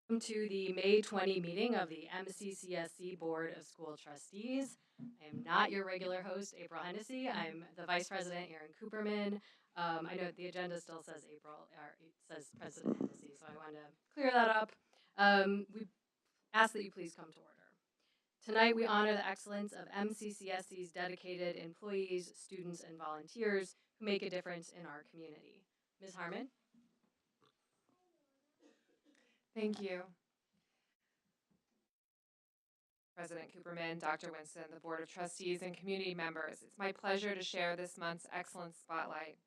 Welcome to the May 20 meeting of the MCCSC Board of School Trustees. I am not your regular host, April Hennessy. I'm the Vice President, Aaron Cooperman. I know the agenda still says April, or it says President Hennessy, so I want to clear that up. We ask that you please come to order. Tonight, we honor the excellence of MCCSC's dedicated employees, students, and volunteers who make a difference in our community. Ms. Harmon? Thank you. President Cooperman, Dr. Winston, the Board of Trustees, and community members, it's my pleasure to share this month's Excellence Spotlight.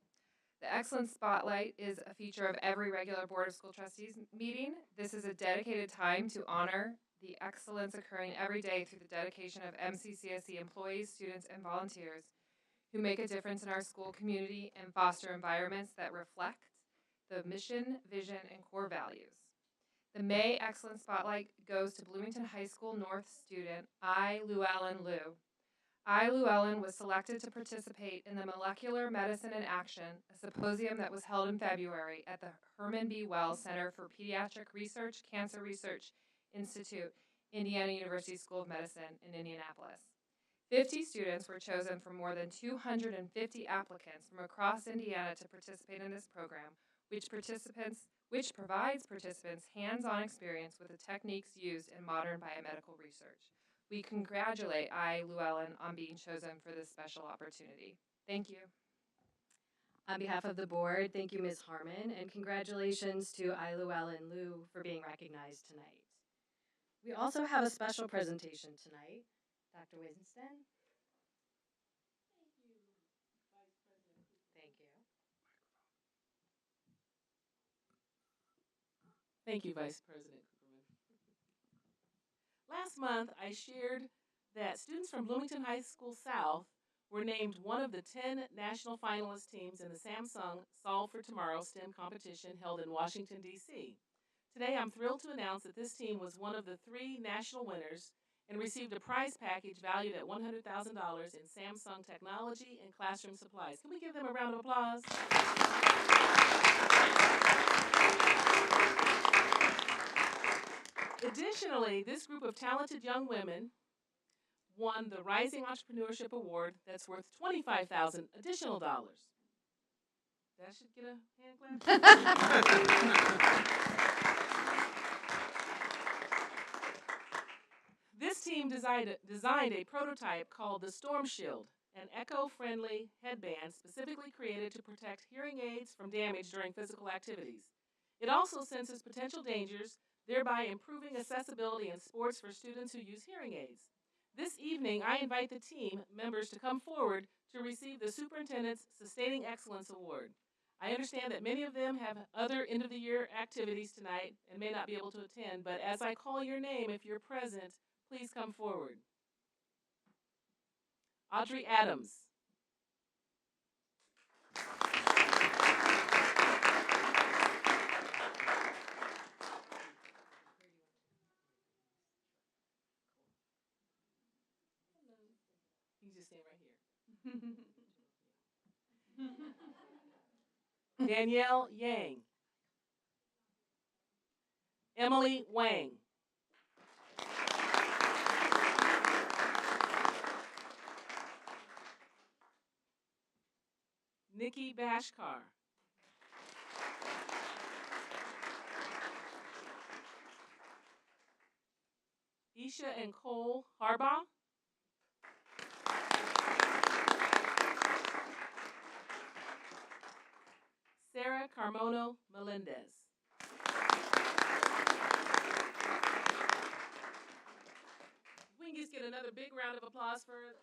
The Excellence Spotlight is a feature of every regular Board of School Trustees meeting. This is a dedicated time to honor the excellence occurring every day through the dedication of MCCSC employees, students, and volunteers who make a difference in our school community and foster environments that reflect the mission, vision, and core values. The May Excellence Spotlight goes to Bloomington High School North student I. Llewellyn Liu. I. Llewellyn was selected to participate in the Molecular Medicine in Action, a symposium that was held in February at the Herman B. Wells Center for Pediatric Research, Cancer Research Institute, Indiana University School of Medicine in Indianapolis. 50 students were chosen from more than 250 applicants from across Indiana to participate in this program, which provides participants hands-on experience with the techniques used in modern biomedical research. We congratulate I. Llewellyn on being chosen for this special opportunity. Thank you. On behalf of the board, thank you, Ms. Harmon, and congratulations to I. Llewellyn Liu for being recognized tonight. We also have a special presentation tonight. Dr. Winston? Thank you. Thank you, Vice President Cooperman. Last month, I shared that students from Bloomington High School South were named one of the 10 national finalist teams in the Samsung Solve for Tomorrow STEM competition held in Washington, D.C. Today, I'm thrilled to announce that this team was one of the 3 national winners and received a prize package valued at $100,000 in Samsung technology and classroom supplies. Can we give them a round of applause? Additionally, this group of talented young women won the Rising Entrepreneurship Award that's worth $25,000 additional dollars. That should get a hand clap. This team designed a prototype called the Storm Shield, an eco-friendly headband specifically created to protect hearing aids from damage during physical activities. It also senses potential dangers, thereby improving accessibility in sports for students who use hearing aids. This evening, I invite the team members to come forward to receive the Superintendent's Sustaining Excellence Award. I understand that many of them have other end-of-the-year activities tonight and may not be able to attend, but as I call your name, if you're present, please come forward. Audrey Adams. You just stand right here. Danielle Yang. Emily Wang. Nikki Bashkar. Isha and Cole Harbaugh. Sarah Carmono Melendez. We can just get another big round of applause for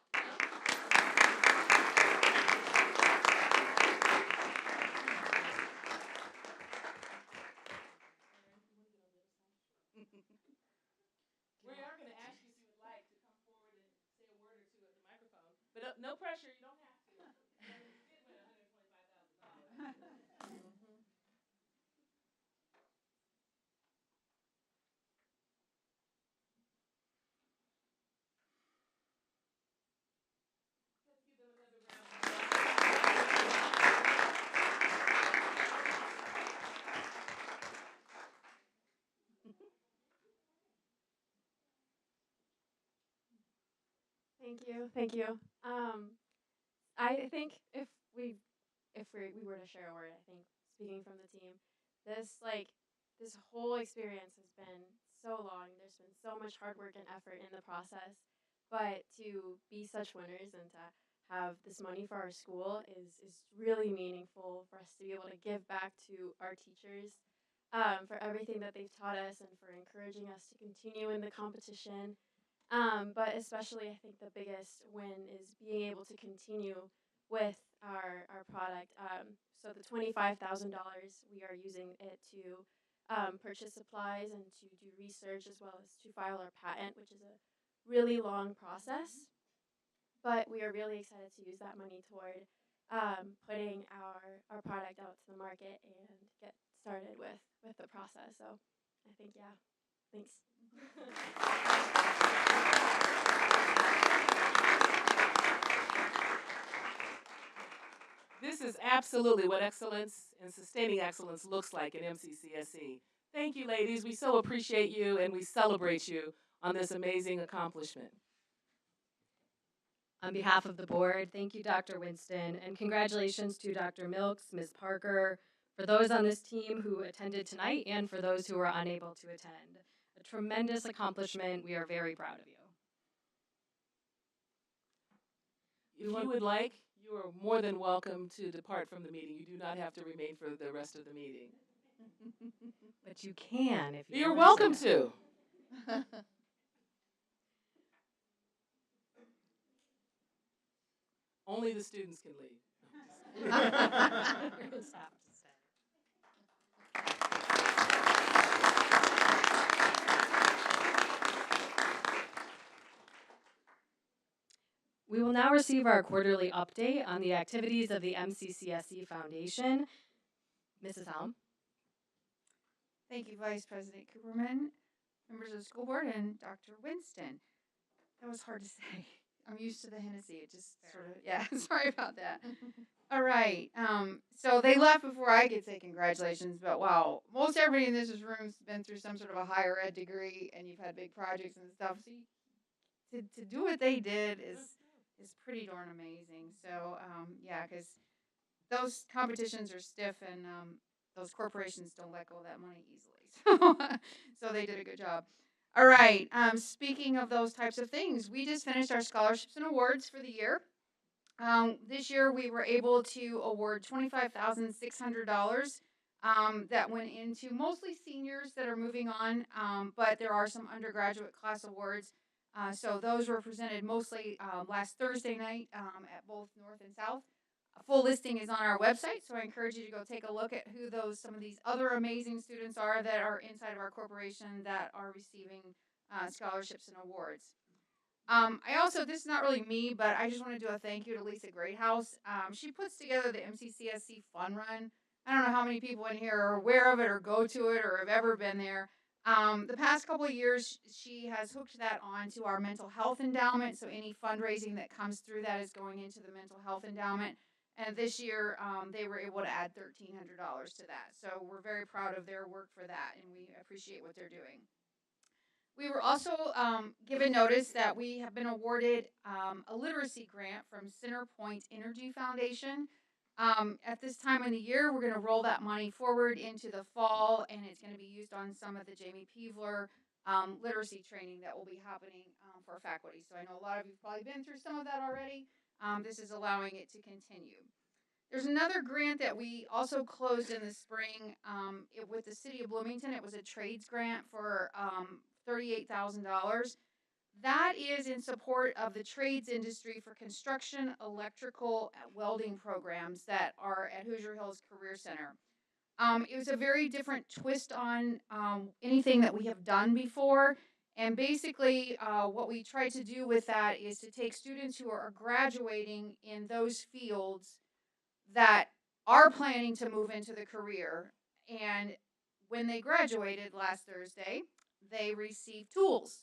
We are going to ask you if you would like to come forward and say a word or two at the microphone, but no pressure, you don't have to. You did win $125,000. Let's give them another round of applause. Thank you. I think if we were to share a word, I think speaking from the team, this like this whole experience has been so long. There's been so much hard work and effort in the process, but to be such winners and to have this money for our school is really meaningful for us to be able to give back to our teachers for everything that they've taught us and for encouraging us to continue in the competition. But especially, I think the biggest win is being able to continue with our product. So the $25,000, we are using it to purchase supplies and to do research as well as to file our patent, which is a really long process. But we are really excited to use that money toward putting our product out to the market and get started with the process. So I think, yeah, thanks. This is absolutely what excellence and sustaining excellence looks like at MCCSC. Thank you, ladies. We so appreciate you and we celebrate you on this amazing accomplishment. On behalf of the board, thank you, Dr. Winston, and congratulations to Dr. Milks, Ms. Parker, for those on this team who attended tonight and for those who were unable to attend. A tremendous accomplishment. We are very proud of you. If you would like, you are more than welcome to depart from the meeting. You do not have to remain for the rest of the meeting. But you can if you You're want welcome to. Only the students can leave. Your staff to stay. We will now receive our quarterly update on the activities of the MCCSC Foundation. Mrs. Helm. Thank you, Vice President Cooperman, members of the school board, and Dr. Winston. That was hard to say. I'm used to the Hennessy. It just sort of, yeah, sorry about that. All right. So they left before I could say congratulations, but wow, most everybody in this room's been through some sort of a higher ed degree, and you've had big projects and stuff. So to do what they did is pretty darn amazing. So yeah, because those competitions are stiff, and those corporations don't let go of that money easily. So they did a good job. All right. Speaking of those types of things, we just finished our scholarships and awards for the year. This year we were able to award $25,600 that went into mostly seniors that are moving on, but there are some undergraduate class awards. So those were presented mostly last Thursday night at both North and South. A full listing is on our website, so I encourage you to go take a look at who some of these other amazing students are that are inside of our corporation that are receiving scholarships and awards. I also, this is not really me, but I just want to do a thank you to Lisa Greathouse. She puts together the MCCSC Fun Run. I don't know how many people in here are aware of it or go to it or have ever been there. The past couple of years, she has hooked that on to our mental health endowment. So any fundraising that comes through that is going into the mental health endowment. And this year, they were able to add $1,300 to that. So we're very proud of their work for that, and we appreciate what they're doing. We were also given notice that we have been awarded a literacy grant from Centerpoint Energy Foundation. At this time of the year, we're going to roll that money forward into the fall, and it's going to be used on some of the Jamie Peevler literacy training that will be happening for faculty. So I know a lot of you have probably been through some of that already. This is allowing it to continue. There's another grant that we also closed in the spring with the city of Bloomington. It was a trades grant for $38,000. That is in support of the trades industry for construction, electrical, welding programs that are at Hoosier Hills Career Center. It was a very different twist on anything that we have done before. And basically, what we tried to do with that is to take students who are graduating in those fields that are planning to move into the career. And when they graduated last Thursday, they received tools.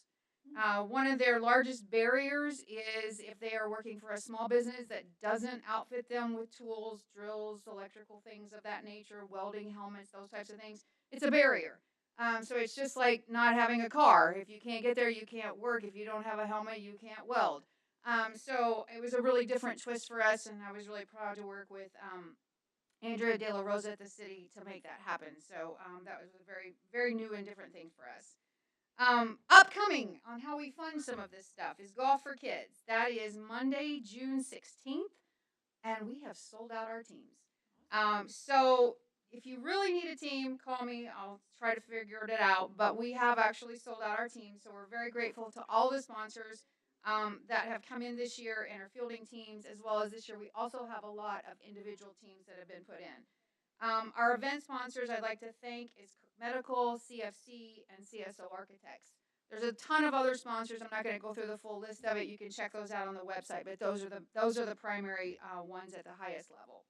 One of their largest barriers is if they are working for a small business that doesn't outfit them with tools, drills, electrical things of that nature, welding helmets, those types of things. It's a barrier. So it's just like not having a car. If you can't get there, you can't work. If you don't have a helmet, you can't weld. So it was a really different twist for us, and I was really proud to work with Andrea De La Rosa at the city to make that happen. So that was a very, very new and different thing for us. Upcoming on how we fund some of this stuff is Golf for Kids. That is Monday, June 16th, and we have sold out our teams. So if you really need a team, call me. I'll try to figure it out. But we have actually sold out our team, so we're very grateful to all the sponsors that have come in this year and are fielding teams, as well as this year we also have a lot of individual teams that have been put in. Our event sponsors I'd like to thank is Cook Medical, CFC, and CSO Architects. There's a ton of other sponsors. I'm not going to go through the full list of it. You can check those out on the website, but those are the primary ones at the highest level.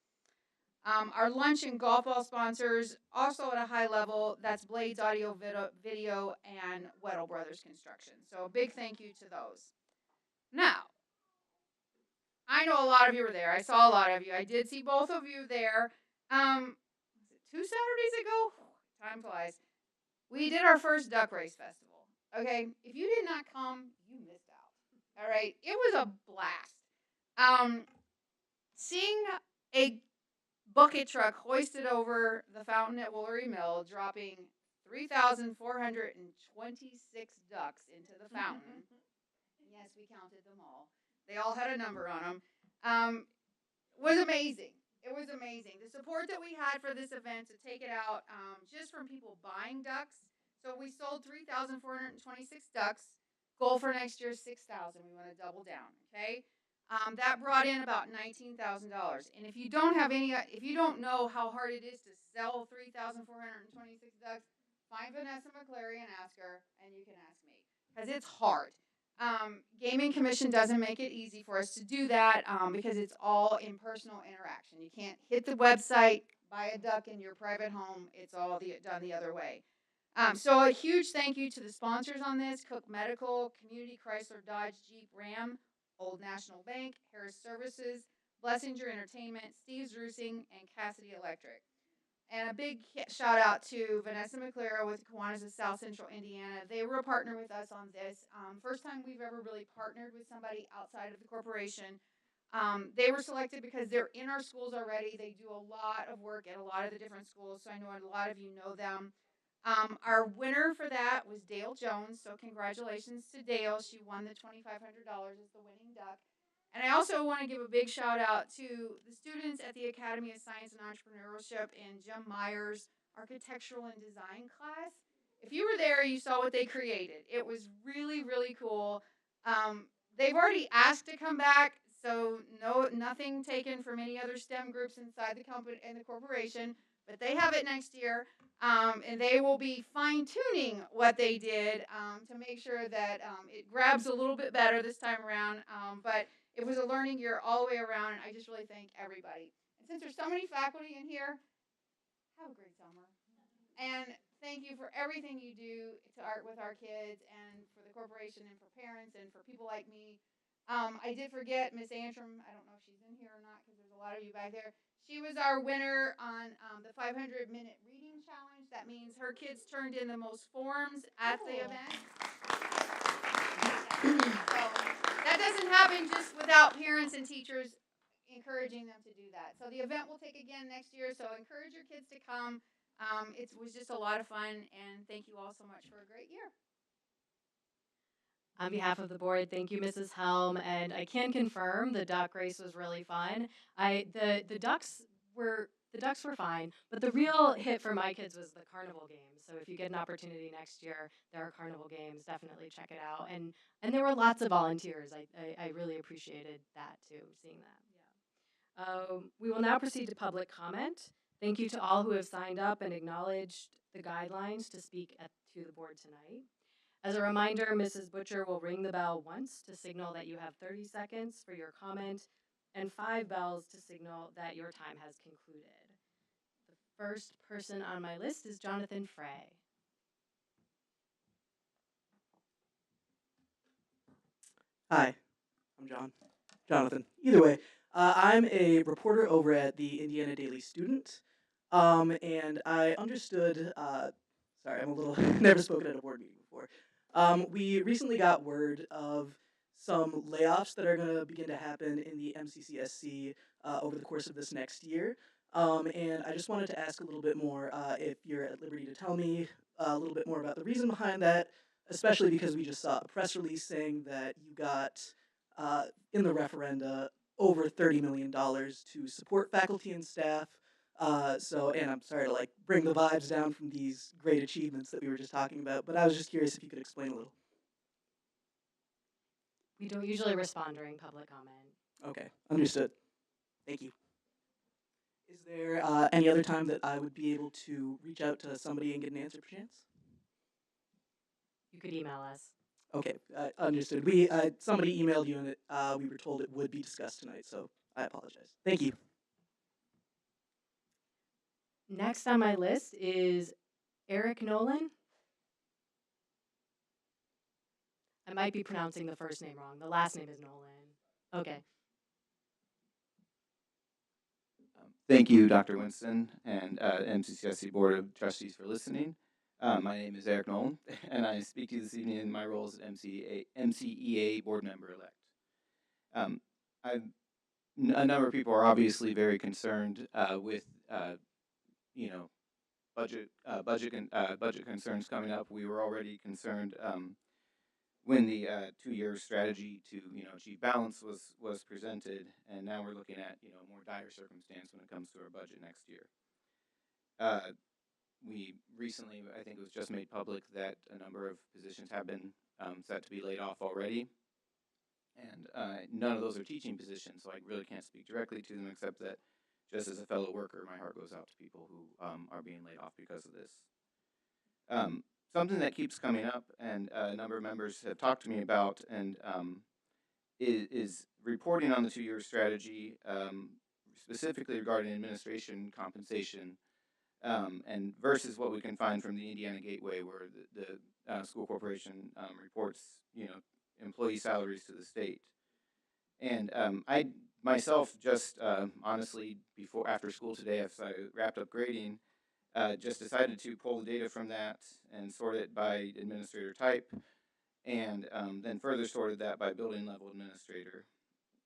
Our lunch and golf ball sponsors also at a high level. That's Blades Audio Video and Weddle Brothers Construction. So a big thank you to those. Now, I know a lot of you were there. I saw a lot of you. I did see both of you there. Was it 2 Saturdays ago? Time flies. We did our first duck race festival. Okay, if you did not come, you missed out. All right, it was a blast. Seeing a bucket truck hoisted over the fountain at Woolery Mill, dropping 3,426 ducks into the fountain. Yes, we counted them all. They all had a number on them. Was amazing. It was amazing. The support that we had for this event to take it out, just from people buying ducks. So we sold 3,426 ducks. Goal for next year is 6,000. We want to double down. Okay. That brought in about $19,000. And if you don't know how hard it is to sell 3,426 ducks, find Vanessa McClary and ask her, and you can ask me, because it's hard. Gaming Commission doesn't make it easy for us to do that because it's all in personal interaction. You can't hit the website, buy a duck in your private home. It's all done the other way. So a huge thank you to the sponsors on this: Cook Medical, Community Chrysler Dodge Jeep Ram, Old National Bank, Harris Services, Blessinger Entertainment, Steve's Roosing, and Cassidy Electric. And a big shout out to Vanessa McClure with Kiwanis of South Central Indiana. They were a partner with us on this. First time we've ever really partnered with somebody outside of the corporation. They were selected because they're in our schools already. They do a lot of work at a lot of the different schools, so I know a lot of you know them. Our winner for that was Dale Jones, so congratulations to Dale. She won the $2,500 as the winning duck. And I also want to give a big shout out to the students at the Academy of Science and Entrepreneurship in Jim Myers' Architectural and Design class. If you were there, you saw what they created. It was really, really cool. They've already asked to come back, so nothing taken from any other STEM groups inside the company and the corporation. But they have it next year, and they will be fine-tuning what they did to make sure that it grabs a little bit better this time around. But it was a learning year all the way around, and I just really thank everybody. And since there's so many faculty in here, have a great summer. And thank you for everything you do with our kids and for the corporation and for parents and for people like me. I did forget Miss Antrim. I don't know if she's in here or not because there's a lot of you back there. She was our winner on the 500-minute reading challenge. That means her kids turned in the most forms at the event. So that doesn't happen just without parents and teachers encouraging them to do that. So the event will take again next year, so encourage your kids to come. It was just a lot of fun, and thank you all so much for a great year. On behalf of the board, thank you, Mrs. Helm, and I can confirm the duck race was really fun. The ducks were fine, but the real hit for my kids was the carnival games. So if you get an opportunity next year, there are carnival games. Definitely check it out. And there were lots of volunteers. I really appreciated that too, seeing that. Yeah. We will now proceed to public comment. Thank you to all who have signed up and acknowledged the guidelines to speak to the board tonight. As a reminder, Mrs. Butcher will ring the bell once to signal that you have 30 seconds for your comment and 5 bells to signal that your time has concluded. The first person on my list is Jonathan Frey. Hi, I'm Jonathan. Either way, I'm a reporter over at the Indiana Daily Student, and I understood, sorry, I'm a little, never spoken at a board meeting before. We recently got word of some layoffs that are going to begin to happen in the MCCSC over the course of this next year. And I just wanted to ask a little bit more if you're at liberty to tell me a little bit more about the reason behind that, especially because we just saw a press release saying that you got in the referenda over $30 million to support faculty and staff. And I'm sorry to like bring the vibes down from these great achievements that we were just talking about, but I was just curious if you could explain a little. We don't usually respond during public comment. Okay, understood. Thank you. Is there any other time that I would be able to reach out to somebody and get an answer, perchance? You could email us. Okay, understood. Somebody emailed you, and we were told it would be discussed tonight, so I apologize. Thank you. Next on my list is Eric Nolan. I might be pronouncing the first name wrong. The last name is Nolan. Okay. Thank you, Dr. Winston and MCCSC Board of Trustees for listening. My name is Eric Nolan, and I speak to you this evening in my role as MCEA Board Member-elect. A number of people are obviously very concerned with, budget concerns coming up. We were already concerned when the 2-year strategy to achieve balance was presented, and now we're looking at a more dire circumstance when it comes to our budget next year. We recently, I think it was just made public that a number of positions have been set to be laid off already, and none of those are teaching positions, so I really can't speak directly to them except that just as a fellow worker, my heart goes out to people who are being laid off because of this. Something that keeps coming up, and a number of members have talked to me about, and is reporting on the 2-year strategy, specifically regarding administration compensation, and versus what we can find from the Indiana Gateway, where the school corporation reports, employee salaries to the state. And I myself just honestly, after school today, as I wrapped up grading, just decided to pull the data from that and sort it by administrator type, and then further sorted that by building level administrator.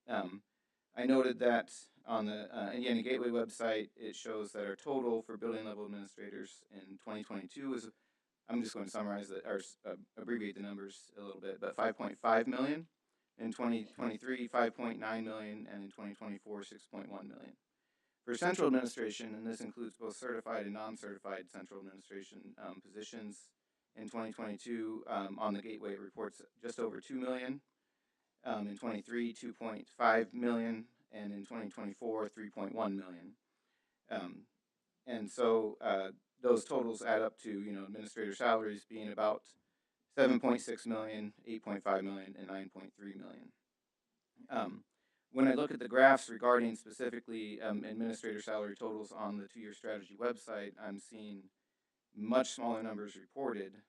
I noted that on the Indiana Gateway website, it shows that our total for building level administrators in 2022 is, I'm just going to summarize that, or abbreviate the numbers a little bit, but 5.5 million. In 2023, 5.9 million, and in 2024, 6.1 million. For central administration, and this includes both certified and non-certified central administration positions, in 2022, on the Gateway it reports just over 2 million. In 23, 2.5 million, and in 2024, 3.1 million. And so those totals add up to administrator salaries being about 7.6 million, 8.5 million, and 9.3 million. When I look at the graphs regarding specifically administrator salary totals on the 2-year strategy website, I'm seeing much smaller numbers reported.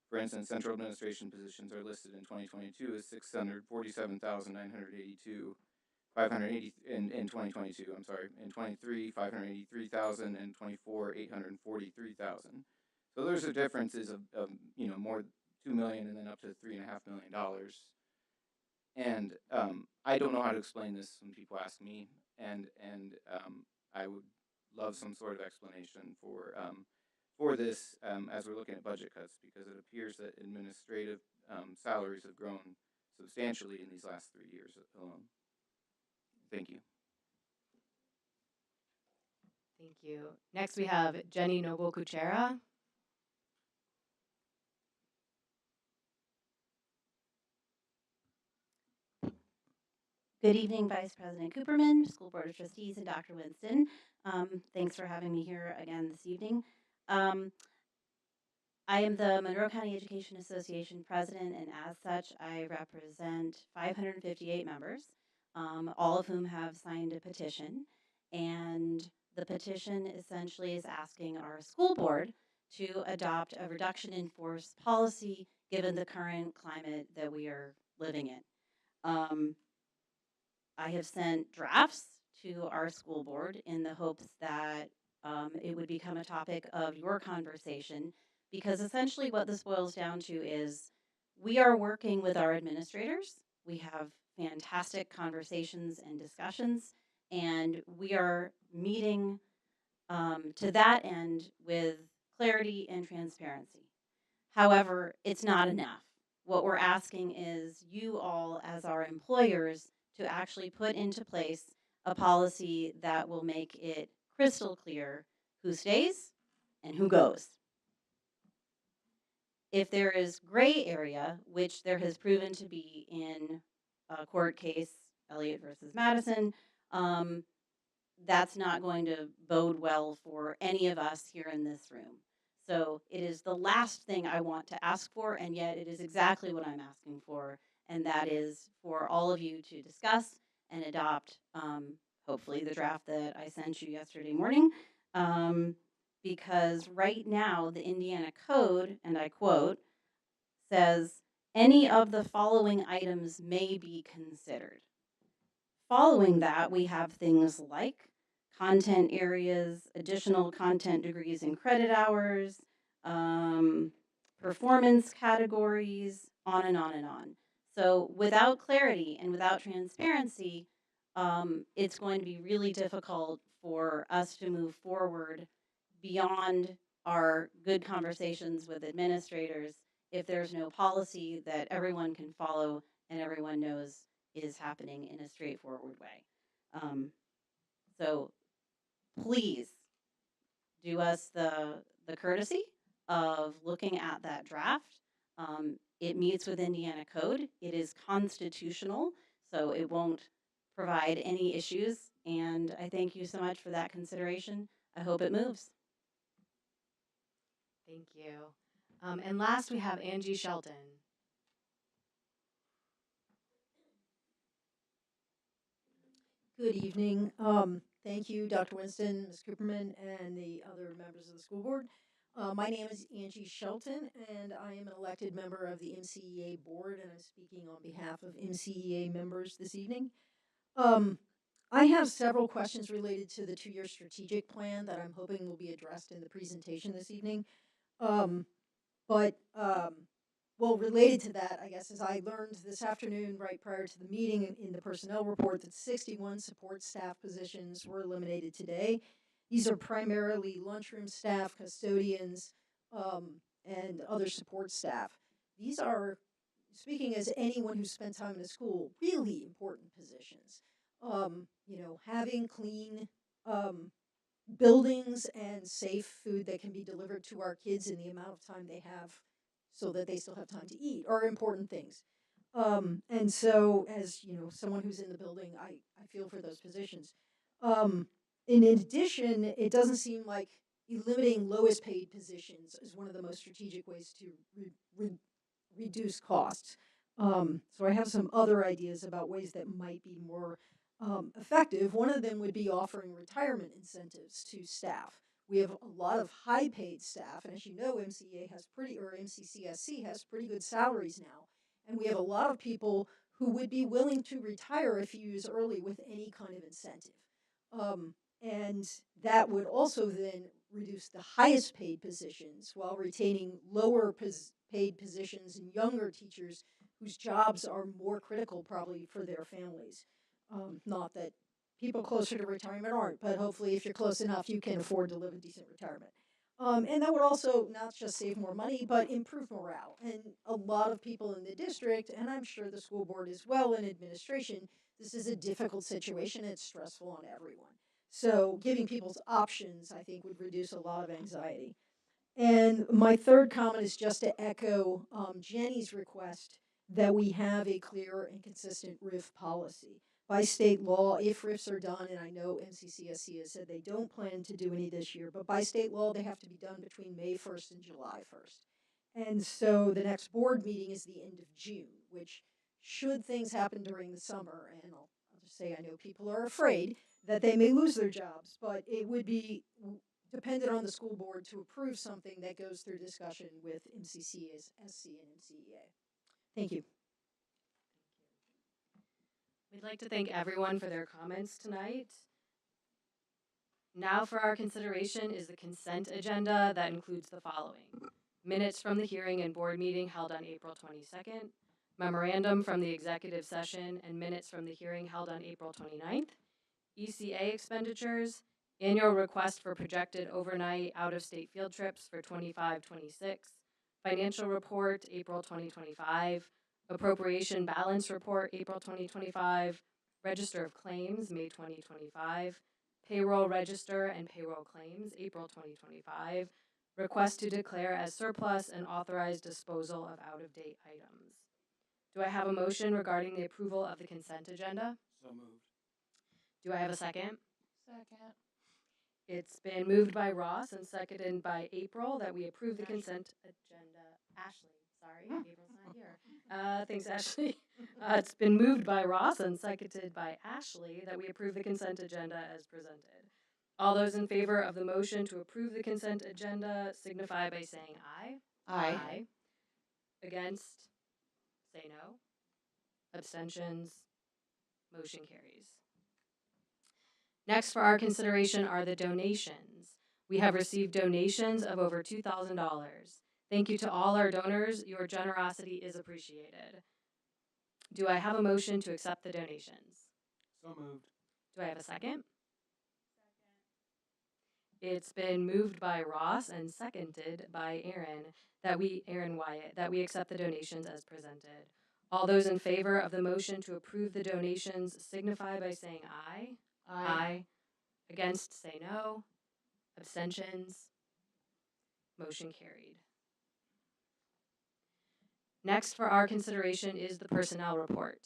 For instance, central administration positions are listed in 2022 as 647,982, 580 in 2022. I'm sorry, in 23, 583,000, and 24, 843,000. So there's a differences of more 2 million and then up to $3.5 million. And I don't know how to explain this when people ask me, and I would love some sort of explanation for this as we're looking at budget cuts, because it appears that administrative salaries have grown substantially in these last 3 years alone. Thank you. Thank you. Next we have Jenny Noble Kuchera. Good evening, Vice President Cooperman, School Board of Trustees, and Dr. Winston. Thanks for having me here again this evening. I am the Monroe County Education Association President, and as such, I represent 558 members, all of whom have signed a petition. And the petition essentially is asking our school board to adopt a reduction in force policy given the current climate that we are living in. I have sent drafts to our school board in the hopes that it would become a topic of your conversation, because essentially what this boils down to is We are working with our administrators. We have fantastic conversations and discussions, and we are meeting to that end with clarity and transparency. However, it's not enough. What we're asking is you all, as our employers, to actually put into place a policy that will make it crystal clear who stays and who goes. If there is gray area, which there has proven to be in a court case, Elliott versus Madison, that's not going to bode well for any of us here in this room. So it is the last thing I want to ask for, and yet it is exactly what I'm asking for, and that is for all of you to discuss and adopt, hopefully, the draft that I sent you yesterday morning. Because right now, the Indiana Code, and I quote, says, any of the following items may be considered. Following that, we have things like content areas, additional content degrees and credit hours, performance categories, on and on and on. So without clarity and without transparency, it's going to be really difficult for us to move forward beyond our good conversations with administrators if there's no policy that everyone can follow and everyone knows is happening in a straightforward way. So please do us the courtesy of looking at that draft. It meets with Indiana code. It is constitutional, so it won't provide any issues. And I thank you so much for that consideration. I hope it moves. Thank you. And last, we have Angie Shelton. Good evening. Thank you, Dr. Winston, Ms. Cooperman, and the other members of the school board. My name is Angie Shelton, and I am an elected member of the MCEA board, and I'm speaking on behalf of MCEA members this evening. I have several questions related to the two-year strategic plan that I'm hoping will be addressed in the presentation this evening. Well, related to that, I guess, as I learned this afternoon, right prior to the meeting in the personnel report, that 61 support staff positions were eliminated today. These are primarily lunchroom staff, custodians, and other support staff. These are, speaking as anyone who spent time in a school, really important positions. You know, having clean buildings and safe food that can be delivered to our kids in the amount of time they have so that they still have time to eat are important things. And so, as you know, someone who's in the building, I feel for those positions. In addition, it doesn't seem like limiting lowest paid positions is one of the most strategic ways to reduce costs. So I have some other ideas about ways that might be more effective. One of them would be offering retirement incentives to staff. We have a lot of high paid staff, and as you know, MCCSC has pretty good salaries now. And we have a lot of people who would be willing to retire a few years early with any kind of incentive. And that would also then reduce the highest paid positions while retaining lower paid positions and younger teachers whose jobs are more critical probably for their families. Not that people closer to retirement aren't, but hopefully if you're close enough, you can afford to live a decent retirement. And that would also not just save more money, but improve morale. And a lot of people in the district, and I'm sure the school board as well in administration, this is a difficult situation. It's stressful on everyone. So giving people's options, I think, would reduce a lot of anxiety. And my third comment is just to echo Jenny's request that we have a clear and consistent RIF policy. By state law, if RIFs are done, and I know MCCSC has said they don't plan to do any this year, but by state law, they have to be done between May 1st and July 1st. And so the next board meeting is the end of June, which should things happen during the summer, and I'll just say I know people are afraid that they may lose their jobs, but it would be dependent on the school board to approve something that goes through discussion with MCCSC and MCEA. Thank you. We'd like to thank everyone for their comments tonight. Now for our consideration is the consent agenda that includes the following: minutes from the hearing and board meeting held on April 22nd, memorandum from the executive session and minutes from the hearing held on April 29th, ECA expenditures, annual request for projected overnight out-of-state field trips for 25-26, financial report, April 2025, appropriation balance report, April 2025, register of claims, May 2025, payroll register and payroll claims, April 2025, request to declare as surplus and authorize disposal of out-of-date items. Do I have a motion regarding the approval of the consent agenda? So moved. Do I have a second? Second. It's been moved by Ross and seconded by April that we approve the consent agenda. Ashley, sorry, April's not here. Thanks, Ashley. It's been moved by Ross and seconded by Ashley that we approve the consent agenda as presented. All those in favor of the motion to approve the consent agenda signify by saying aye. Aye. Against, say no. Abstentions, motion carries. Next for our consideration are the donations. We have received donations of over $2,000. Thank you to all our donors. Your generosity is appreciated. Do I have a motion to accept the donations? So moved. Do I have a second? It's been moved by Ross and seconded by Aaron Wyatt, that we accept the donations as presented. All those in favor of the motion to approve the donations signify by saying aye. Aye. Against, say no. Abstentions, motion carried. Next for our consideration is the personnel report.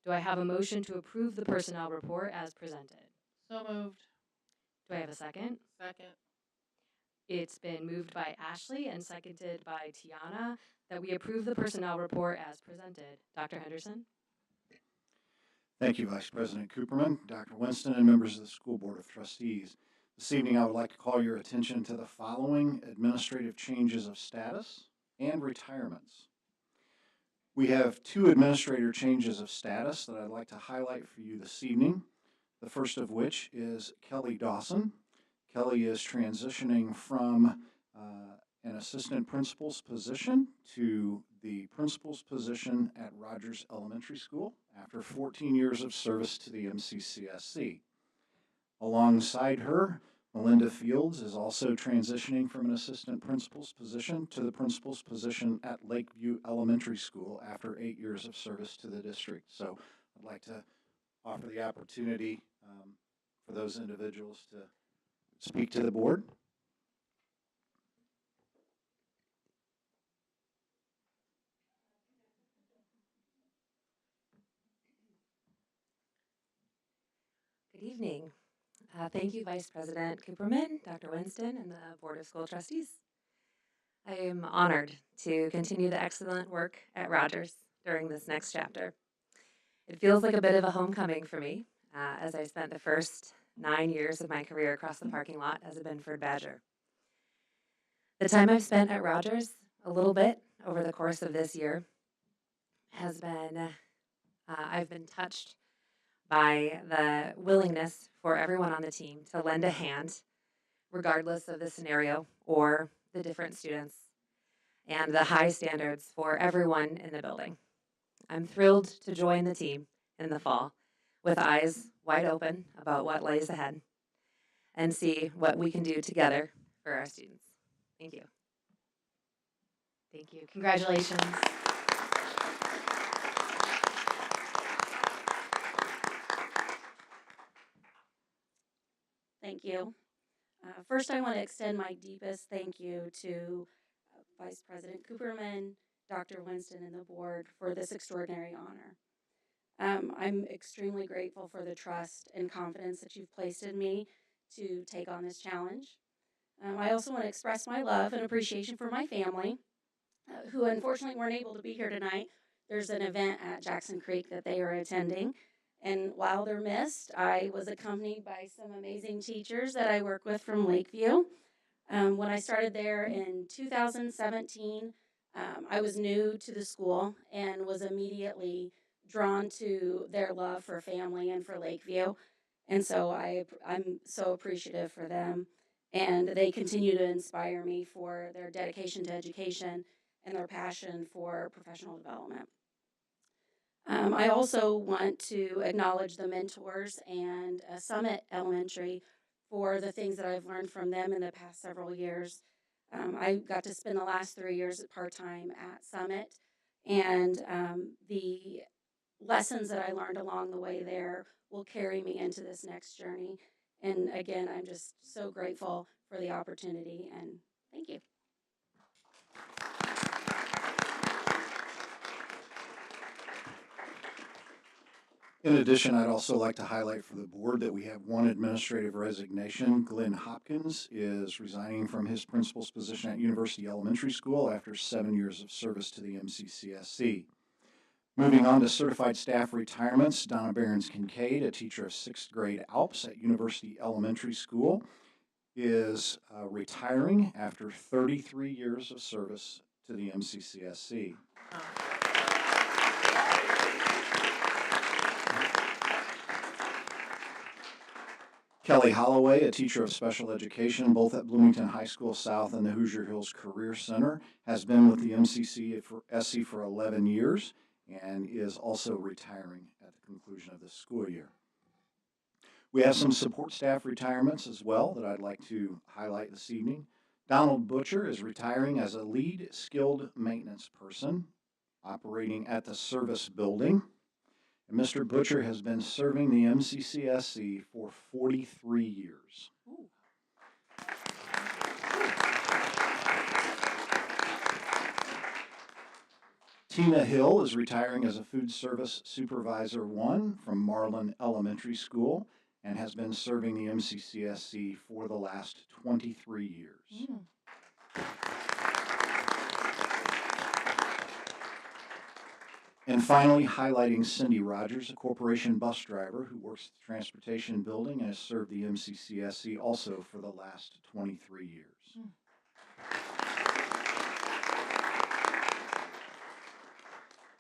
Do I have a motion to approve the personnel report as presented? So moved. Do I have a second? Second. It's been moved by Ashley and seconded by Tiana that we approve the personnel report as presented. Dr. Henderson? Thank you, Vice President Cooperman, Dr. Winston, and members of the School Board of Trustees. This evening, I would like to call your attention to the following administrative changes of status and retirements. We have 2 administrator changes of status that I'd like to highlight for you this evening. The first of which is Kelly Dawson. Kelly is transitioning from an assistant principal's position to the principal's position at Rogers Elementary School after 14 years of service to the MCCSC. Alongside her, Melinda Fields is also transitioning from an assistant principal's position to the principal's position at Lakeview Elementary School after 8 years of service to the district. So I'd like to offer the opportunity for those individuals to speak to the board. Good evening. Thank you, Vice President Cooperman, Dr. Winston, and the Board of School Trustees. I am honored to continue the excellent work at Rogers during this next chapter. It feels like a bit of a homecoming for me, as I spent the first 9 years of my career across the parking lot as a Binford Badger. The time I've spent at Rogers, a little bit over the course of this year, has been, I've been touched by the willingness for everyone on the team to lend a hand, regardless of the scenario or the different students, and the high standards for everyone in the building. I'm thrilled to join the team in the fall with eyes wide open about what lays ahead and see what we can do together for our students. Thank you. Thank you. Congratulations. Thank you. First, I want to extend my deepest thank you to Vice President Cooperman, Dr. Winston, and the board for this extraordinary honor. I'm extremely grateful for the trust and confidence that you've placed in me to take on this challenge. I also want to express my love and appreciation for my family, who unfortunately weren't able to be here tonight. There's an event at Jackson Creek that they are attending. And while they're missed, I was accompanied by some amazing teachers that I work with from Lakeview. When I started there in 2017, I was new to the school and was immediately drawn to their love for family and for Lakeview. And so I'm so appreciative for them. and they continue to inspire me for their dedication to education and their passion for professional development. I also want to acknowledge the mentors and Summit Elementary for the things that I've learned from them in the past several years. I got to spend the last 3 years part-time at Summit, and the lessons that I learned along the way there will carry me into this next journey. And again, I'm just so grateful for the opportunity, and thank you. In addition, I'd also like to highlight for the board that we have one administrative resignation. Glenn Hopkins is resigning from his principal's position at University Elementary School after 7 years of service to the MCCSC. Moving on to certified staff retirements, Donna Behrens-Kincaid, a teacher of 6th grade Alps at University Elementary School, is retiring after 33 years of service to the MCCSC. Kelly Holloway, a teacher of special education both at Bloomington High School South and the Hoosier Hills Career Center, has been with the MCCSC for 11 years and is also retiring at the conclusion of this school year. We have some support staff retirements as well that I'd like to highlight this evening. Donald Butcher is retiring as a lead skilled maintenance person operating at the service building. And Mr. Butcher has been serving the MCCSC for 43 years. Ooh. Tina Hill is retiring as a food service supervisor 1 from Marlin Elementary School and has been serving the MCCSC for the last 23 years. And finally, highlighting Cindy Rogers, a corporation bus driver who works at the transportation building and has served the MCCSC also for the last 23 years.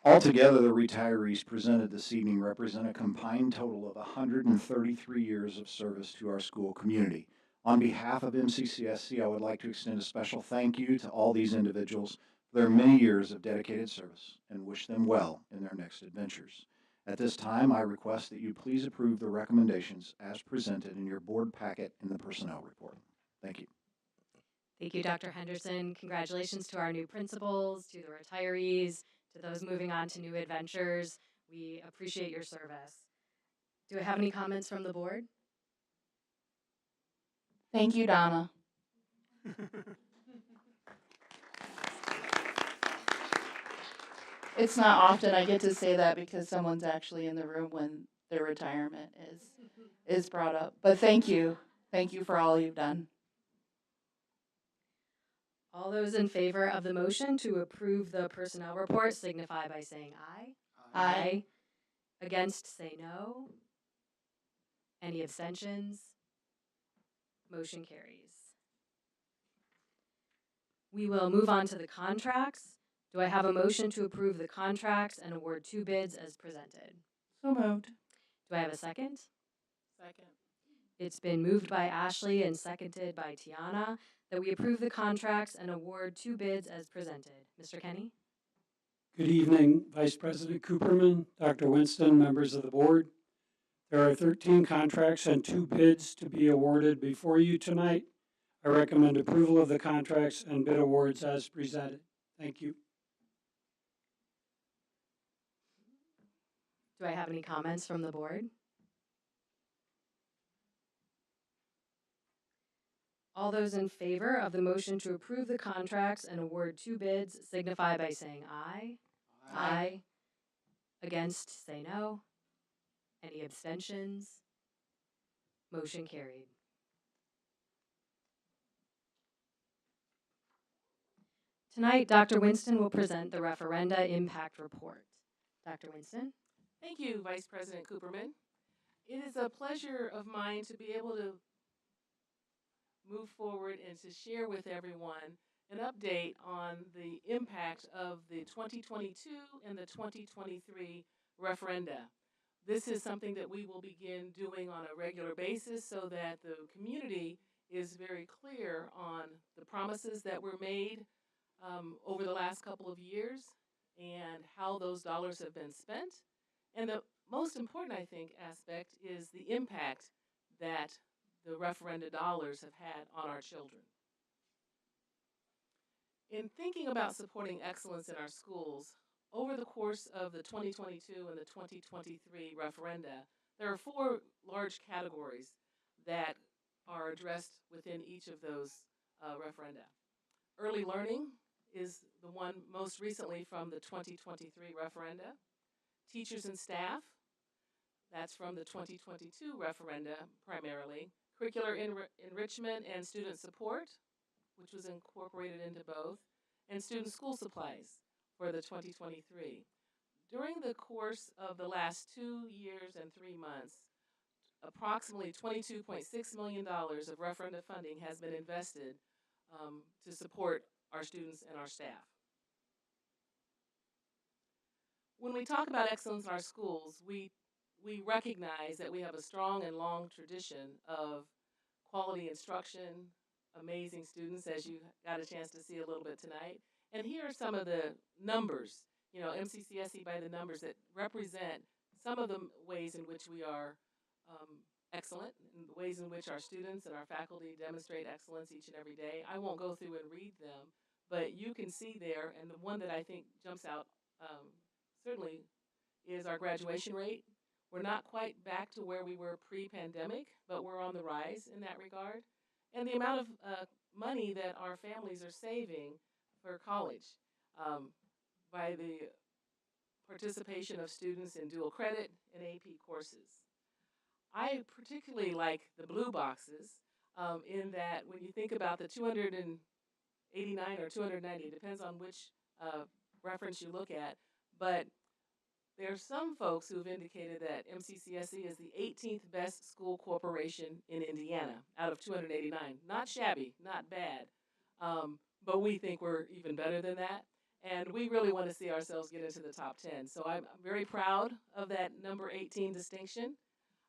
Altogether, the retirees presented this evening represent a combined total of 133 years of service to our school community. On behalf of MCCSC, I would like to extend a special thank you to all these individuals for their many years of dedicated service and wish them well in their next adventures. At this time, I request that you please approve the recommendations as presented in your board packet in the personnel report. Thank you. Thank you, Dr. Henderson. Congratulations to our new principals, to the retirees, to those moving on to new adventures. We appreciate your service. Do I have any comments from the board? Thank you, Donna. It's not often I get to say that because someone's actually in the room when their retirement is brought up. But thank you. Thank you for all you've done. All those in favor of the motion to approve the personnel report signify by saying aye. Aye. Against, say no. Any abstentions? Motion carries. We will move on to the contracts. Do I have a motion to approve the contracts and award 2 bids as presented? So moved. Do I have a second? Second. It's been moved by Ashley and seconded by Tiana that we approve the contracts and award 2 bids as presented. Mr. Kenny? Good evening, Vice President Cooperman, Dr. Winston, members of the board. There are 13 contracts and 2 bids to be awarded before you tonight. I recommend approval of the contracts and bid awards as presented. Thank you. Do I have any comments from the board? All those in favor of the motion to approve the contracts and award 2 bids signify by saying aye. Aye. Against, say no. Any abstentions? Motion carried. Tonight, Dr. Winston will present the referenda impact report. Dr. Winston? Thank you, Vice President Cooperman. It is a pleasure of mine to be able to move forward and to share with everyone an update on the impact of the 2022 and the 2023 referenda. This is something that we will begin doing on a regular basis so that the community is very clear on the promises that were made over the last couple of years and how those dollars have been spent. And the most important, I think, aspect is the impact that the referenda dollars have had on our children. In thinking about supporting excellence in our schools, over the course of the 2022 and the 2023 referenda, there are 4 large categories that are addressed within each of those referenda. Early learning is the one most recently from the 2023 referenda. Teachers and staff, that's from the 2022 referenda primarily. Curricular enrichment and student support, which was incorporated into both, and student school supplies for the 2023. During the course of the last 2 years and 3 months, approximately $22.6 million of referenda funding has been invested to support our students and our staff. When we talk about excellence in our schools, we recognize that we have a strong and long tradition of quality instruction, amazing students, as you got a chance to see a little bit tonight. And here are some of the numbers, MCCSC by the numbers that represent some of the ways in which we are excellent, and the ways in which our students and our faculty demonstrate excellence each and every day. I won't go through and read them, but you can see there, and the one that I think jumps out certainly is our graduation rate. We're not quite back to where we were pre-pandemic, but we're on the rise in that regard. And the amount of money that our families are saving for college by the participation of students in dual credit and AP courses. I particularly like the blue boxes in that when you think about the 289 or 290, it depends on which reference you look at, but there are some folks who have indicated that MCCSC is the 18th best school corporation in Indiana out of 289. Not shabby, not bad, but we think we're even better than that. And we really want to see ourselves get into the top 10. So I'm very proud of that number 18 distinction.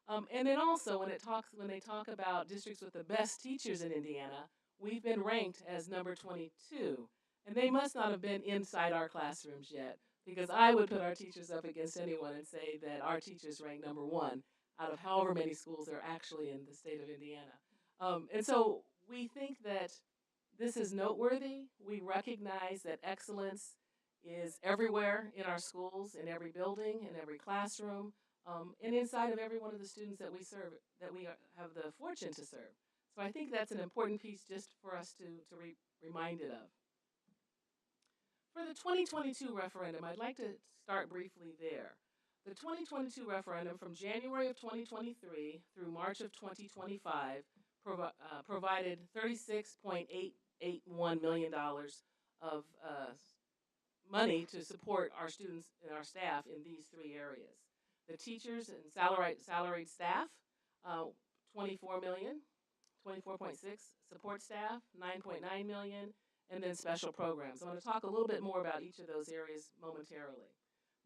And then also when they talk about districts with the best teachers in Indiana, we've been ranked as number 22. And they must not have been inside our classrooms yet, because I would put our teachers up against anyone and say that our teachers rank number 1 out of however many schools there are actually in the state of Indiana. And so we think that this is noteworthy. We recognize that excellence is everywhere in our schools, in every building, in every classroom, and inside of every one of the students that we serve, that we have the fortune to serve. So I think that's an important piece just for us to be reminded of. For the 2022 referendum, I'd like to start briefly there. The 2022 referendum from January of 2023 through March of 2025 provided $36.881 million of money to support our students and our staff in these 3 areas. The teachers and salaried staff, $24 million, 24.6, support staff, $9.9 million, and then special programs. I'm going to talk a little bit more about each of those areas momentarily.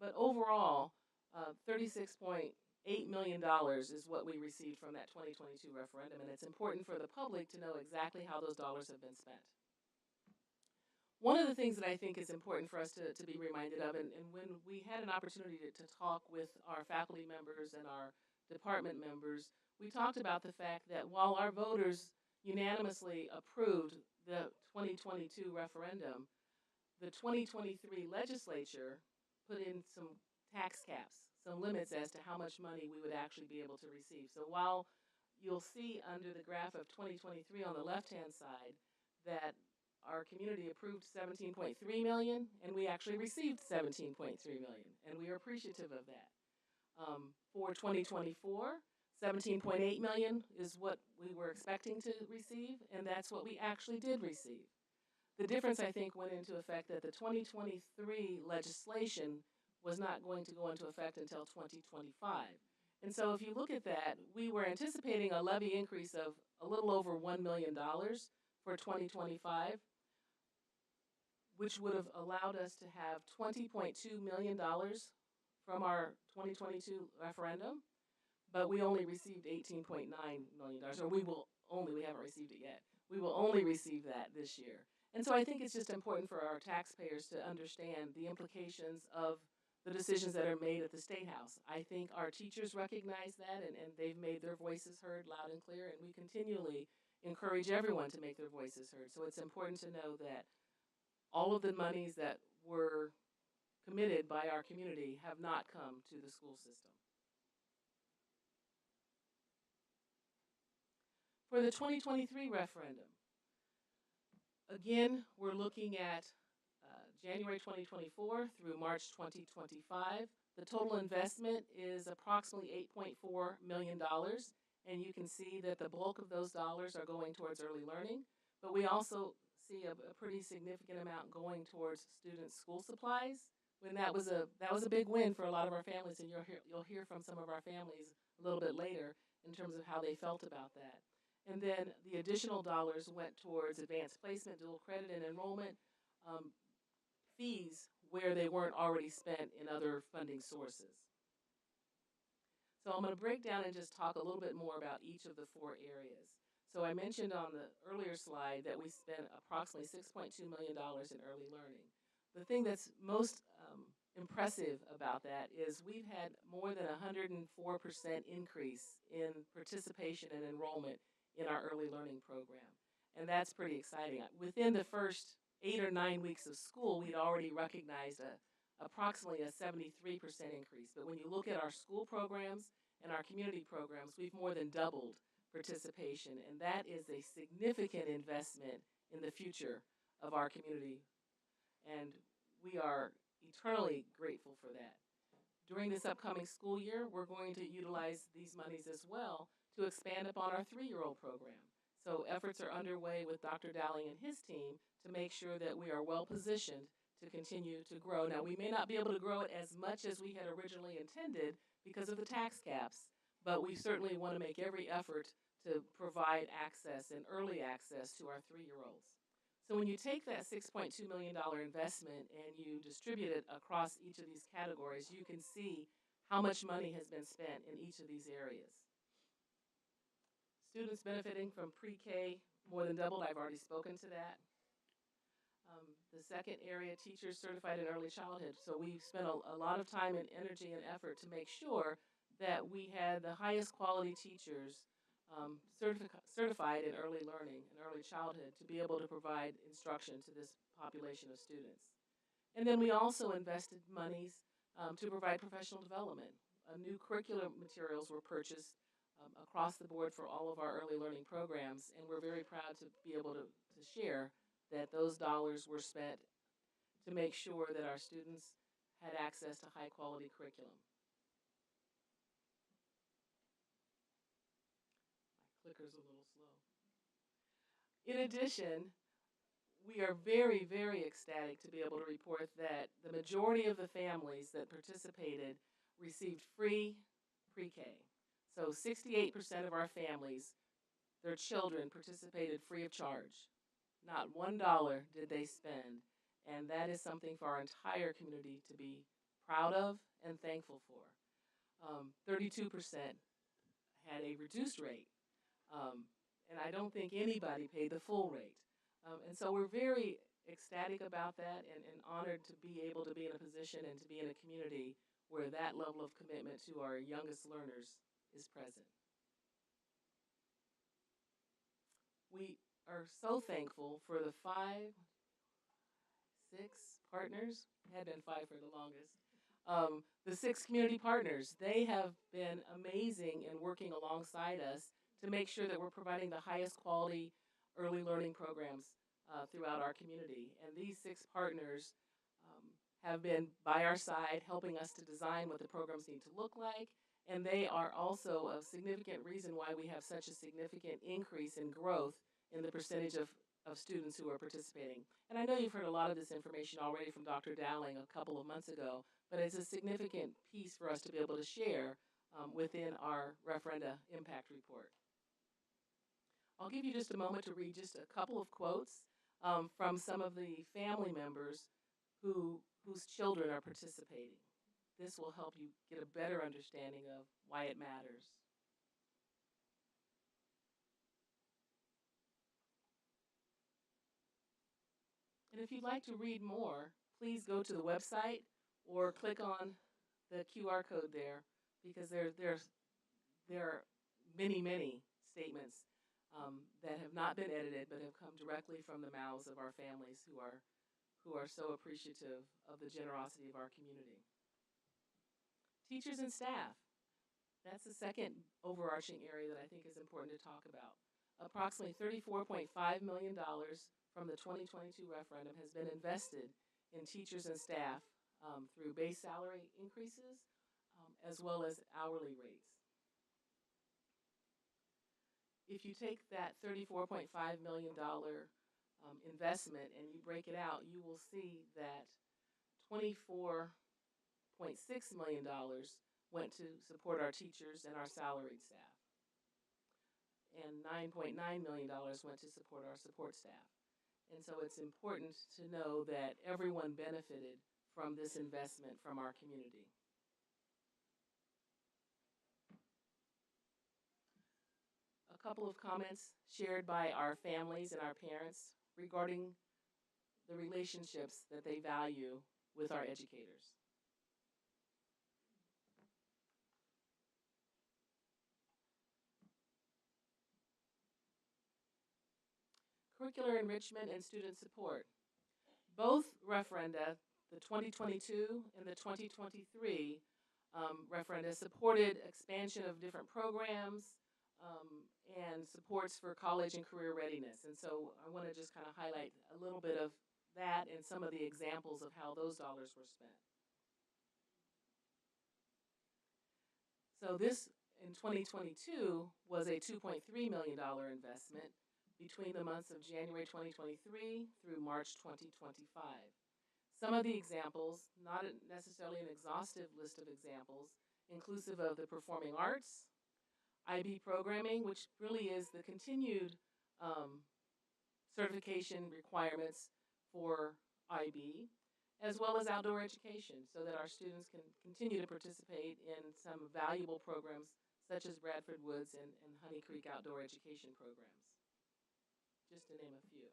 But overall, $36.8 million is what we received from that 2022 referendum, and it's important for the public to know exactly how those dollars have been spent. One of the things that I think is important for us to be reminded of, and when we had an opportunity to talk with our faculty members and our department members, we talked about the fact that while our voters unanimously approved the 2022 referendum, the 2023 legislature put in some tax caps, some limits as to how much money we would actually be able to receive. So while you'll see under the graph of 2023 on the left-hand side that our community approved $17.3 million, and we actually received $17.3 million, and we are appreciative of that. For 2024, $17.8 million is what we were expecting to receive, and that's what we actually did receive. The difference, I think, went into effect that the 2023 legislation was not going to go into effect until 2025. And so if you look at that, we were anticipating a levy increase of a little over $1 million for 2025, which would have allowed us to have $20.2 million from our 2022 referendum, but we only received $18.9 million, or we will we haven't received it yet. We will only receive that this year. And so I think it's just important for our taxpayers to understand the implications of the decisions that are made at the State House. I think our teachers recognize that, and they've made their voices heard loud and clear, and we continually encourage everyone to make their voices heard. So it's important to know that all of the monies that were committed by our community have not come to the school system. For the 2023 referendum, again, we're looking at January 2024 through March 2025. The total investment is approximately $8.4 million, and you can see that the bulk of those dollars are going towards early learning, but we also see a pretty significant amount going towards student school supplies. When that was a big win for a lot of our families, and you'll hear from some of our families a little bit later in terms of how they felt about that. And then the additional dollars went towards advanced placement, dual credit, and enrollment fees where they weren't already spent in other funding sources. So I'm going to break down and just talk a little bit more about each of the 4 areas. So I mentioned on the earlier slide that we spent approximately $6.2 million in early learning. The thing that's most impressive about that is we've had more than 104% increase in participation and enrollment in our early learning program. And that's pretty exciting. Within the first 8 or 9 weeks of school, we'd already recognized approximately a 73% increase. But when you look at our school programs and our community programs, we've more than doubled participation. And that is a significant investment in the future of our community. And we are eternally grateful for that. During this upcoming school year, we're going to utilize these monies as well to expand upon our 3-year-old program. So efforts are underway with Dr. Dowling and his team to make sure that we are well positioned to continue to grow. Now, we may not be able to grow it as much as we had originally intended because of the tax caps, but we certainly want to make every effort to provide access and early access to our 3-year-olds. So when you take that $6.2 million investment and you distribute it across each of these categories, you can see how much money has been spent in each of these areas. Students benefiting from pre-K more than doubled. I've already spoken to that. The second area, teachers certified in early childhood. So we spent a lot of time and energy and effort to make sure that we had the highest quality teachers certified in early learning and early childhood to be able to provide instruction to this population of students. And then we also invested monies to provide professional development. New curriculum materials were purchased across the board for all of our early learning programs, and we're very proud to be able to share that those dollars were spent to make sure that our students had access to high quality curriculum. My clicker's a little slow. In addition, we are very, very ecstatic to be able to report that the majority of the families that participated received free pre-K. So 68% of our families, their children participated free of charge. Not $1 did they spend, and that is something for our entire community to be proud of and thankful for. 32% had a reduced rate, and I don't think anybody paid the full rate. And so we're very ecstatic about that and honored to be able to be in a position and to be in a community where that level of commitment to our youngest learners is present. We are so thankful for the 6 partners, had been 5 for the longest, the 6 community partners. They have been amazing in working alongside us to make sure that we're providing the highest quality early learning programs throughout our community. And these 6 partners have been by our side helping us to design what the programs need to look like. And they are also a significant reason why we have such a significant increase in growth in the percentage of students who are participating. And I know you've heard a lot of this information already from Dr. Dowling a couple of months ago, but it's a significant piece for us to be able to share within our referenda impact report. I'll give you just a moment to read just a couple of quotes from some of the family members whose children are participating. This will help you get a better understanding of why it matters. And if you'd like to read more, please go to the website or click on the QR code there, because there are many, many statements that have not been edited but have come directly from the mouths of our families who are so appreciative of the generosity of our community. Teachers and staff. That's the second overarching area that I think is important to talk about. Approximately $34.5 million from the 2022 referendum has been invested in teachers and staff through base salary increases as well as hourly rates. If you take that $34.5 million investment and you break it out, you will see that $24.6 million went to support our teachers and our salaried staff, and $9.9 million went to support our support staff. And so it's important to know that everyone benefited from this investment from our community. A couple of comments shared by our families and our parents regarding the relationships that they value with our educators. Curricular enrichment and student support. Both referenda, the 2022 and the 2023 referenda, supported expansion of different programs and supports for college and career readiness. And so I want to just kind of highlight a little bit of that and some of the examples of how those dollars were spent. So this, in 2022, was a $2.3 million investment between the months of January 2023 through March 2025. Some of the examples, not necessarily an exhaustive list of examples, inclusive of the performing arts, IB programming, which really is the continued certification requirements for IB, as well as outdoor education, so that our students can continue to participate in some valuable programs such as Bradford Woods and Honey Creek outdoor education programs, just to name a few.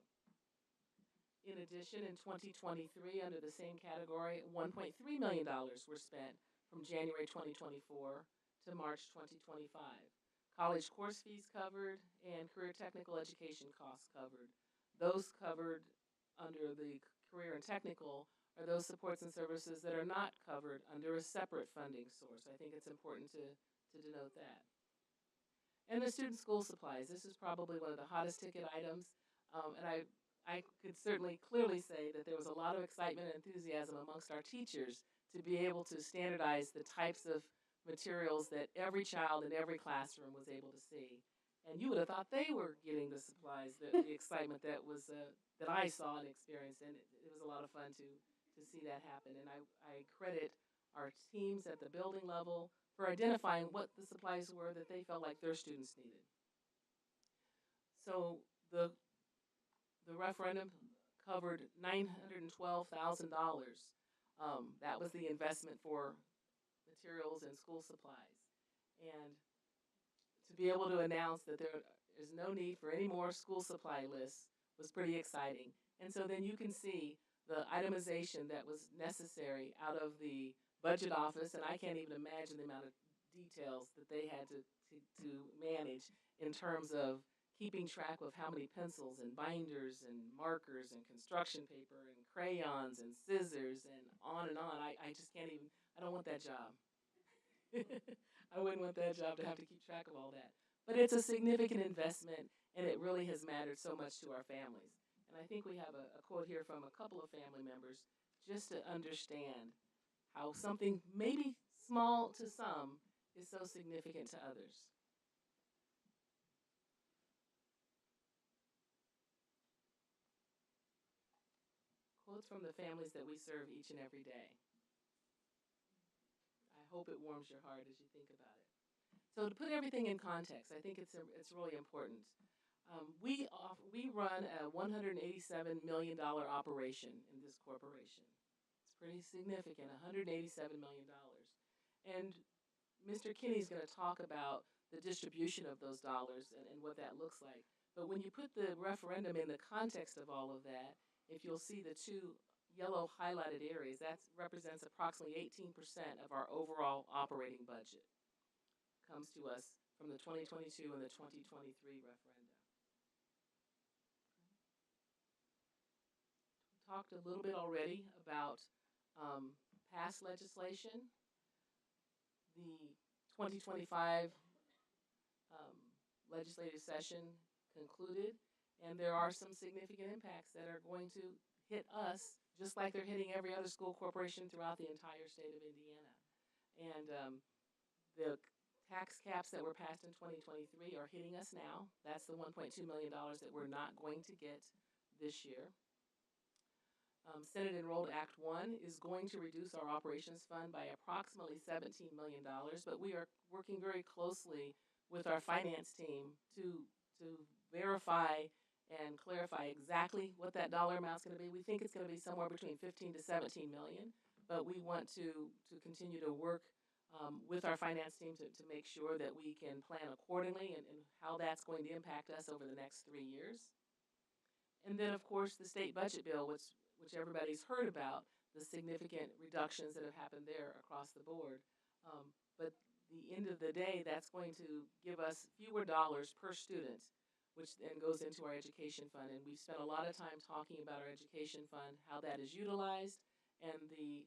In addition, in 2023, under the same category, $1.3 million were spent from January 2024 to March 2025. College course fees covered and career technical education costs covered. Those covered under the career and technical are those supports and services that are not covered under a separate funding source. I think it's important to denote that. And the student school supplies. This is probably one of the hottest ticket items, and I could certainly clearly say that there was a lot of excitement and enthusiasm amongst our teachers to be able to standardize the types of materials that every child in every classroom was able to see. And you would have thought they were getting the supplies, the excitement that was that I saw and experienced, and it was a lot of fun to see that happen. And I credit our teams at the building level for identifying what the supplies were that they felt like their students needed. So the referendum covered $912,000. That was the investment for materials and school supplies. And to be able to announce that there is no need for any more school supply lists was pretty exciting. And so then you can see the itemization that was necessary out of the budget office, and I can't even imagine the amount of details that they had to manage in terms of keeping track of how many pencils and binders and markers and construction paper and crayons and scissors and on and on. I just can't even, I don't want that job. I wouldn't want that job to have to keep track of all that. But it's a significant investment, and it really has mattered so much to our families. And I think we have a quote here from a couple of family members just to understand how something maybe small to some is so significant to others. Quotes from the families that we serve each and every day. I hope it warms your heart as you think about it. So to put everything in context, I think it's really important. We run a $187 million operation in this corporation. It's pretty significant, $187 million. And Mr. Kinney's going to talk about the distribution of those dollars and what that looks like. But when you put the referendum in the context of all of that, If you'll see the two yellow highlighted areas, that represents approximately 18% of our overall operating budget. Comes to us from the 2022 and the 2023 referenda. We talked a little bit already about past legislation. The 2025 legislative session concluded, and there are some significant impacts that are going to hit us just like they're hitting every other school corporation throughout the entire state of Indiana. And the tax caps that were passed in 2023 are hitting us now. That's the $1.2 million that we're not going to get this year. Senate Enrolled Act 1 is going to reduce our operations fund by approximately $17 million, but we are working very closely with our finance team to verify and clarify exactly what that dollar amount is going to be. We think it's going to be somewhere between 15 to 17 million, but we want to continue to work with our finance team to make sure that we can plan accordingly and how that's going to impact us over the next 3 years. And then, of course, the state budget bill, which everybody's heard about, the significant reductions that have happened there across the board. But the end of the day, that's going to give us fewer dollars per student, which then goes into our education fund. And we've spent a lot of time talking about our education fund, how that is utilized, and the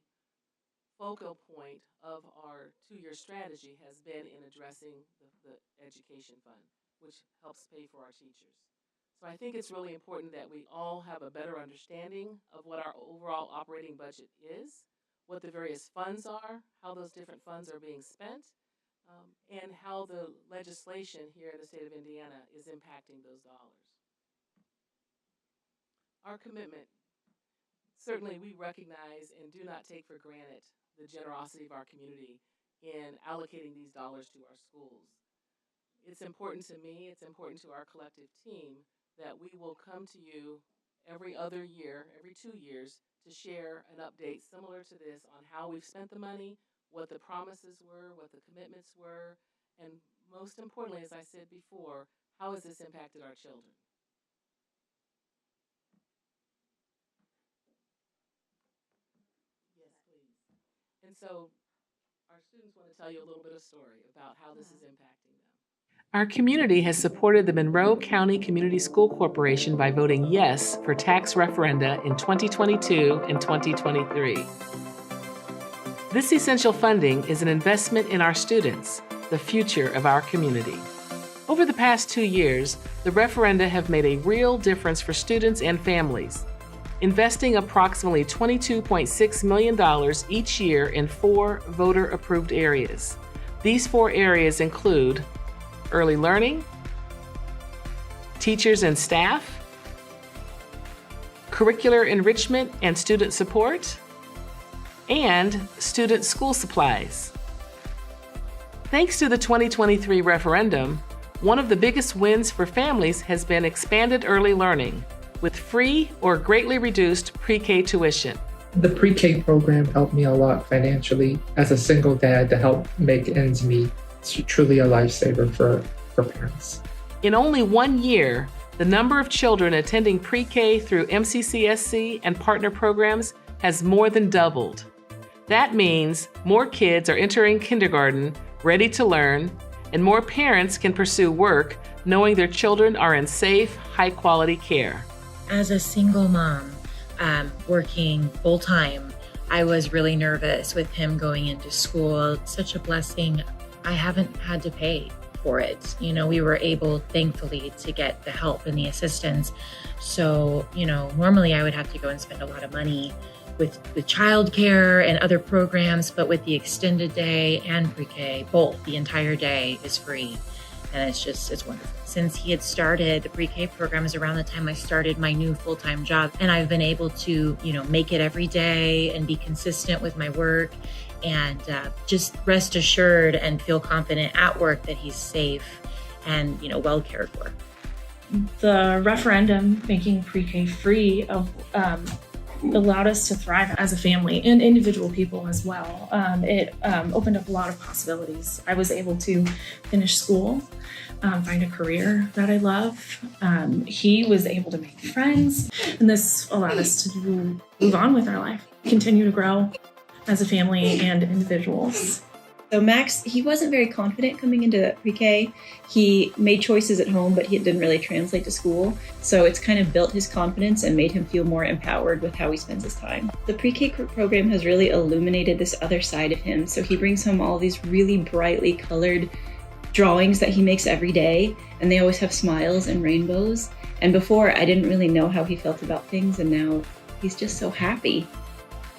focal point of our 2-year strategy has been in addressing the education fund, which helps pay for our teachers. So I think it's really important that we all have a better understanding of what our overall operating budget is, what the various funds are, how those different funds are being spent, and how the legislation here in the state of Indiana is impacting those dollars. Our commitment, certainly we recognize and do not take for granted the generosity of our community in allocating these dollars to our schools. It's important to me, it's important to our collective team that we will come to you every other year, every 2 years, to share an update similar to this on how we've spent the money, what the promises were, what the commitments were, and most importantly, as I said before, how has this impacted our children? Yes, please. And so our students want to tell you a little bit of story about how this is impacting them. Our community has supported the Monroe County Community School Corporation by voting yes for tax referenda in 2022 and 2023. This essential funding is an investment in our students, the future of our community. Over the past 2 years, the referenda have made a real difference for students and families, investing approximately $22.6 million each year in 4 voter-approved areas. These 4 areas include early learning, teachers and staff, curricular enrichment and student support, and student school supplies. Thanks to the 2023 referendum, one of the biggest wins for families has been expanded early learning with free or greatly reduced pre-K tuition. The pre-K program helped me a lot financially as a single dad to help make ends meet. It's truly a lifesaver for parents. In only 1 year, the number of children attending pre-K through MCCSC and partner programs has more than doubled. That means more kids are entering kindergarten ready to learn, and more parents can pursue work knowing their children are in safe, high-quality care. As a single mom, working full-time, I was really nervous with him going into school. It's such a blessing. I haven't had to pay for it. You know, we were able, thankfully, to get the help and the assistance. So, you know, normally I would have to go and spend a lot of money with childcare and other programs, but with the extended day and pre-K, both, the entire day is free. And it's wonderful. Since he had started the pre-K programs around the time I started my new full-time job, and I've been able to, you know, make it every day and be consistent with my work and just rest assured and feel confident at work that he's safe and, you know, well cared for. The referendum making pre-K free allowed us to thrive as a family and individual people as well. It opened up a lot of possibilities. I was able to finish school, find a career that I love. He was able to make friends, and this allowed us to move on with our life, continue to grow as a family and individuals. So Max, he wasn't very confident coming into pre-K. He made choices at home, but he didn't really translate to school. So it's kind of built his confidence and made him feel more empowered with how he spends his time. The pre-K program has really illuminated this other side of him. So he brings home all these really brightly colored drawings that he makes every day, and they always have smiles and rainbows. And before, I didn't really know how he felt about things, and now he's just so happy.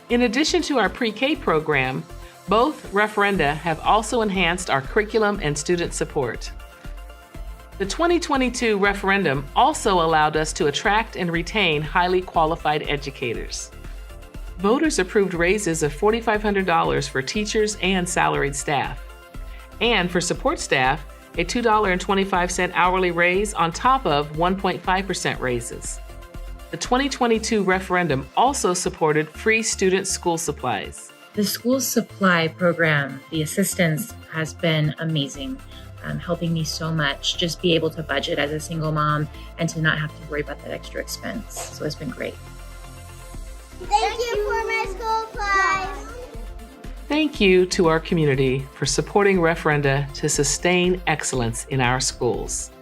In addition to our pre-K program, both referenda have also enhanced our curriculum and student support. The 2022 referendum also allowed us to attract and retain highly qualified educators. Voters approved raises of $4,500 for teachers and salaried staff. And for support staff, a $2.25 hourly raise on top of 1.5% raises. The 2022 referendum also supported free student school supplies. The school supply program, the assistance has been amazing, helping me so much, just be able to budget as a single mom and to not have to worry about that extra expense. So it's been great. Thank you for my school supplies. Thank you to our community for supporting referenda to sustain excellence in our schools.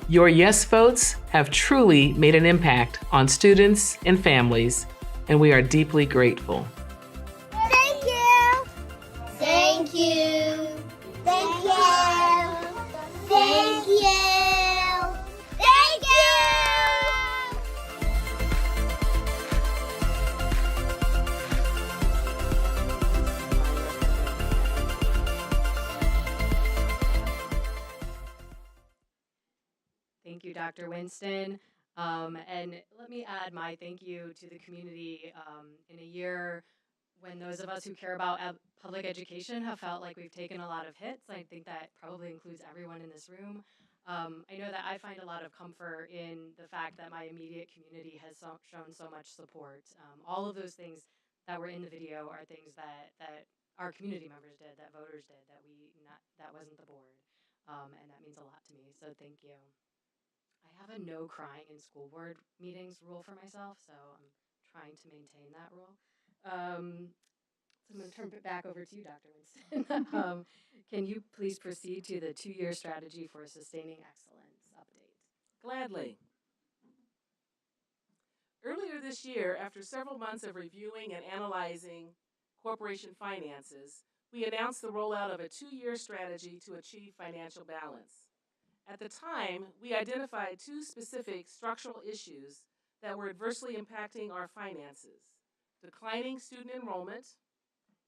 Your yes votes have truly made an impact on students and families, and we are deeply grateful. Thank you. Thank you. Thank you. Thank you. Thank you. Thank you, Dr. Winston. And let me add my thank you to the community in a year when those of us who care about public education have felt like we've taken a lot of hits. I think that probably includes everyone in this room. I know that I find a lot of comfort in the fact that my immediate community has shown so much support. All of those things that were in the video are things that our community members did, that voters did, that wasn't the board. And that means a lot to me, so thank you. I have a no crying in school board meetings rule for myself, so I'm trying to maintain that rule. So I'm going to turn it back over to you, Dr. Winston. Can you please proceed to the 2-year strategy for sustaining excellence update? Gladly. Earlier this year, after several months of reviewing and analyzing corporation finances, we announced the rollout of a 2-year strategy to achieve financial balance. At the time, we identified 2 specific structural issues that were adversely impacting our finances: declining student enrollment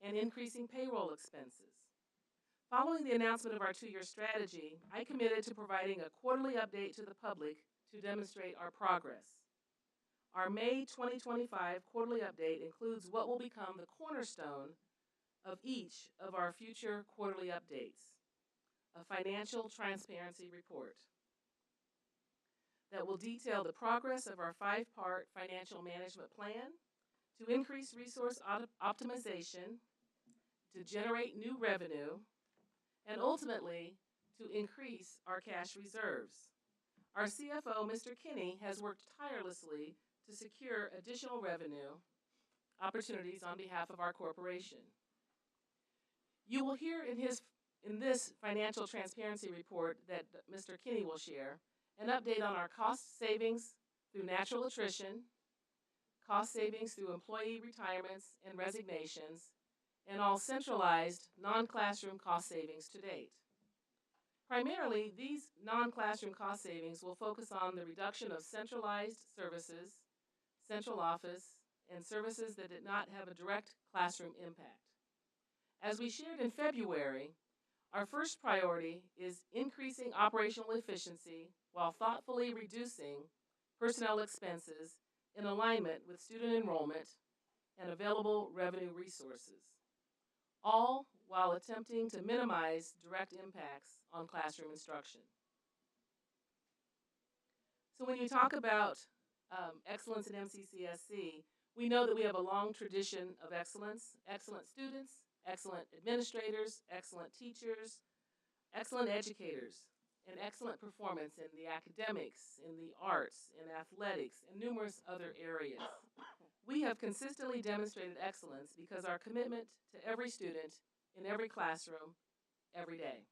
and increasing payroll expenses. Following the announcement of our 2-year strategy, I committed to providing a quarterly update to the public to demonstrate our progress. Our May 2025 quarterly update includes what will become the cornerstone of each of our future quarterly updates: a financial transparency report that will detail the progress of our 5-part financial management plan to increase resource optimization, to generate new revenue, and ultimately to increase our cash reserves. Our CFO, Mr. Kinney, has worked tirelessly to secure additional revenue opportunities on behalf of our corporation. You will hear in this financial transparency report that Mr. Kinney will share an update on our cost savings through natural attrition, cost savings through employee retirements and resignations, and all centralized non-classroom cost savings to date. Primarily, these non-classroom cost savings will focus on the reduction of centralized services, central office, and services that did not have a direct classroom impact. As we shared in February, our first priority is increasing operational efficiency while thoughtfully reducing personnel expenses in alignment with student enrollment and available revenue resources, all while attempting to minimize direct impacts on classroom instruction. So when you talk about excellence in MCCSC, We know that we have a long tradition of excellence, excellent students, excellent administrators, excellent teachers, excellent educators, and excellent performance in the academics, in the arts, in athletics, and numerous other areas. We have consistently demonstrated excellence because our commitment to every student in every classroom every day.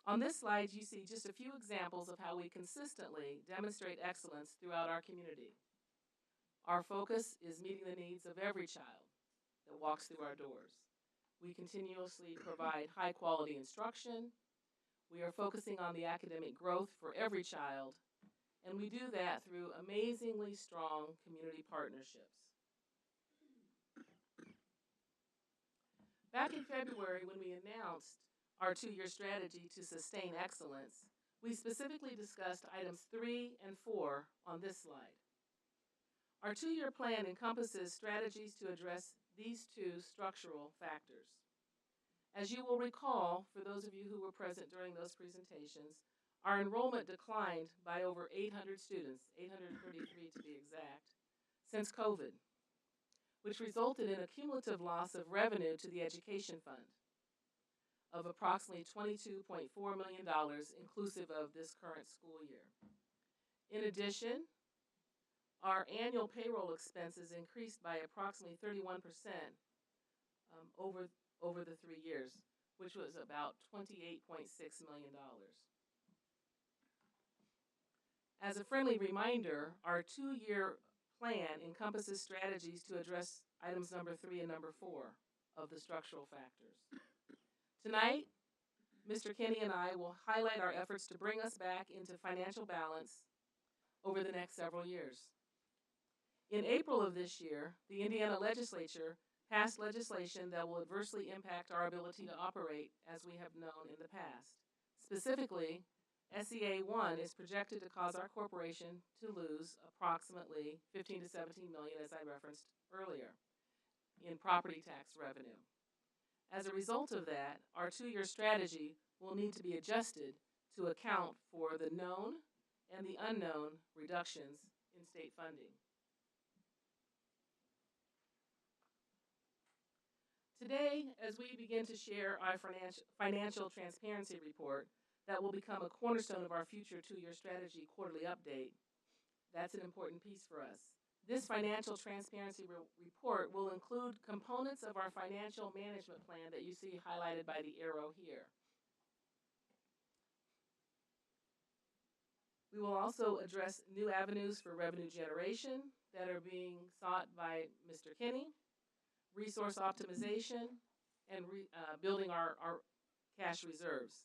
On this slide, you see just a few examples of how we consistently demonstrate excellence throughout our community. Our focus is meeting the needs of every child that walks through our doors. We continuously provide high-quality instruction. We are focusing on the academic growth for every child, and we do that through amazingly strong community partnerships. Back in February, when we announced our two-year strategy to sustain excellence, we specifically discussed items 3 and 4 on this slide. Our two-year plan encompasses strategies to address these two structural factors. As you will recall, for those of you who were present during those presentations, our enrollment declined by over 800 students, 833 to be exact, since COVID, which resulted in a cumulative loss of revenue to the education fund of approximately $22.4 million inclusive of this current school year. In addition, our annual payroll expenses increased by approximately 31% over the 3 years, which was about $28.6 million. As a friendly reminder, our two-year plan encompasses strategies to address items number 3 and number 4 of the structural factors. Tonight, Mr. Kenny and I will highlight our efforts to bring us back into financial balance over the next several years. In April of this year, the Indiana legislature passed legislation that will adversely impact our ability to operate as we have known in the past. Specifically, SEA 1 is projected to cause our corporation to lose approximately $15 to $17 million, as I referenced earlier, in property tax revenue. As a result of that, our two-year strategy will need to be adjusted to account for the known and the unknown reductions in state funding. Today, as we begin to share our financial transparency report that will become a cornerstone of our future two-year strategy quarterly update, that's an important piece for us. This financial transparency report will include components of our financial management plan that you see highlighted by the arrow here. We will also address new avenues for revenue generation that are being sought by Mr. Kenny, resource optimization, and building our cash reserves.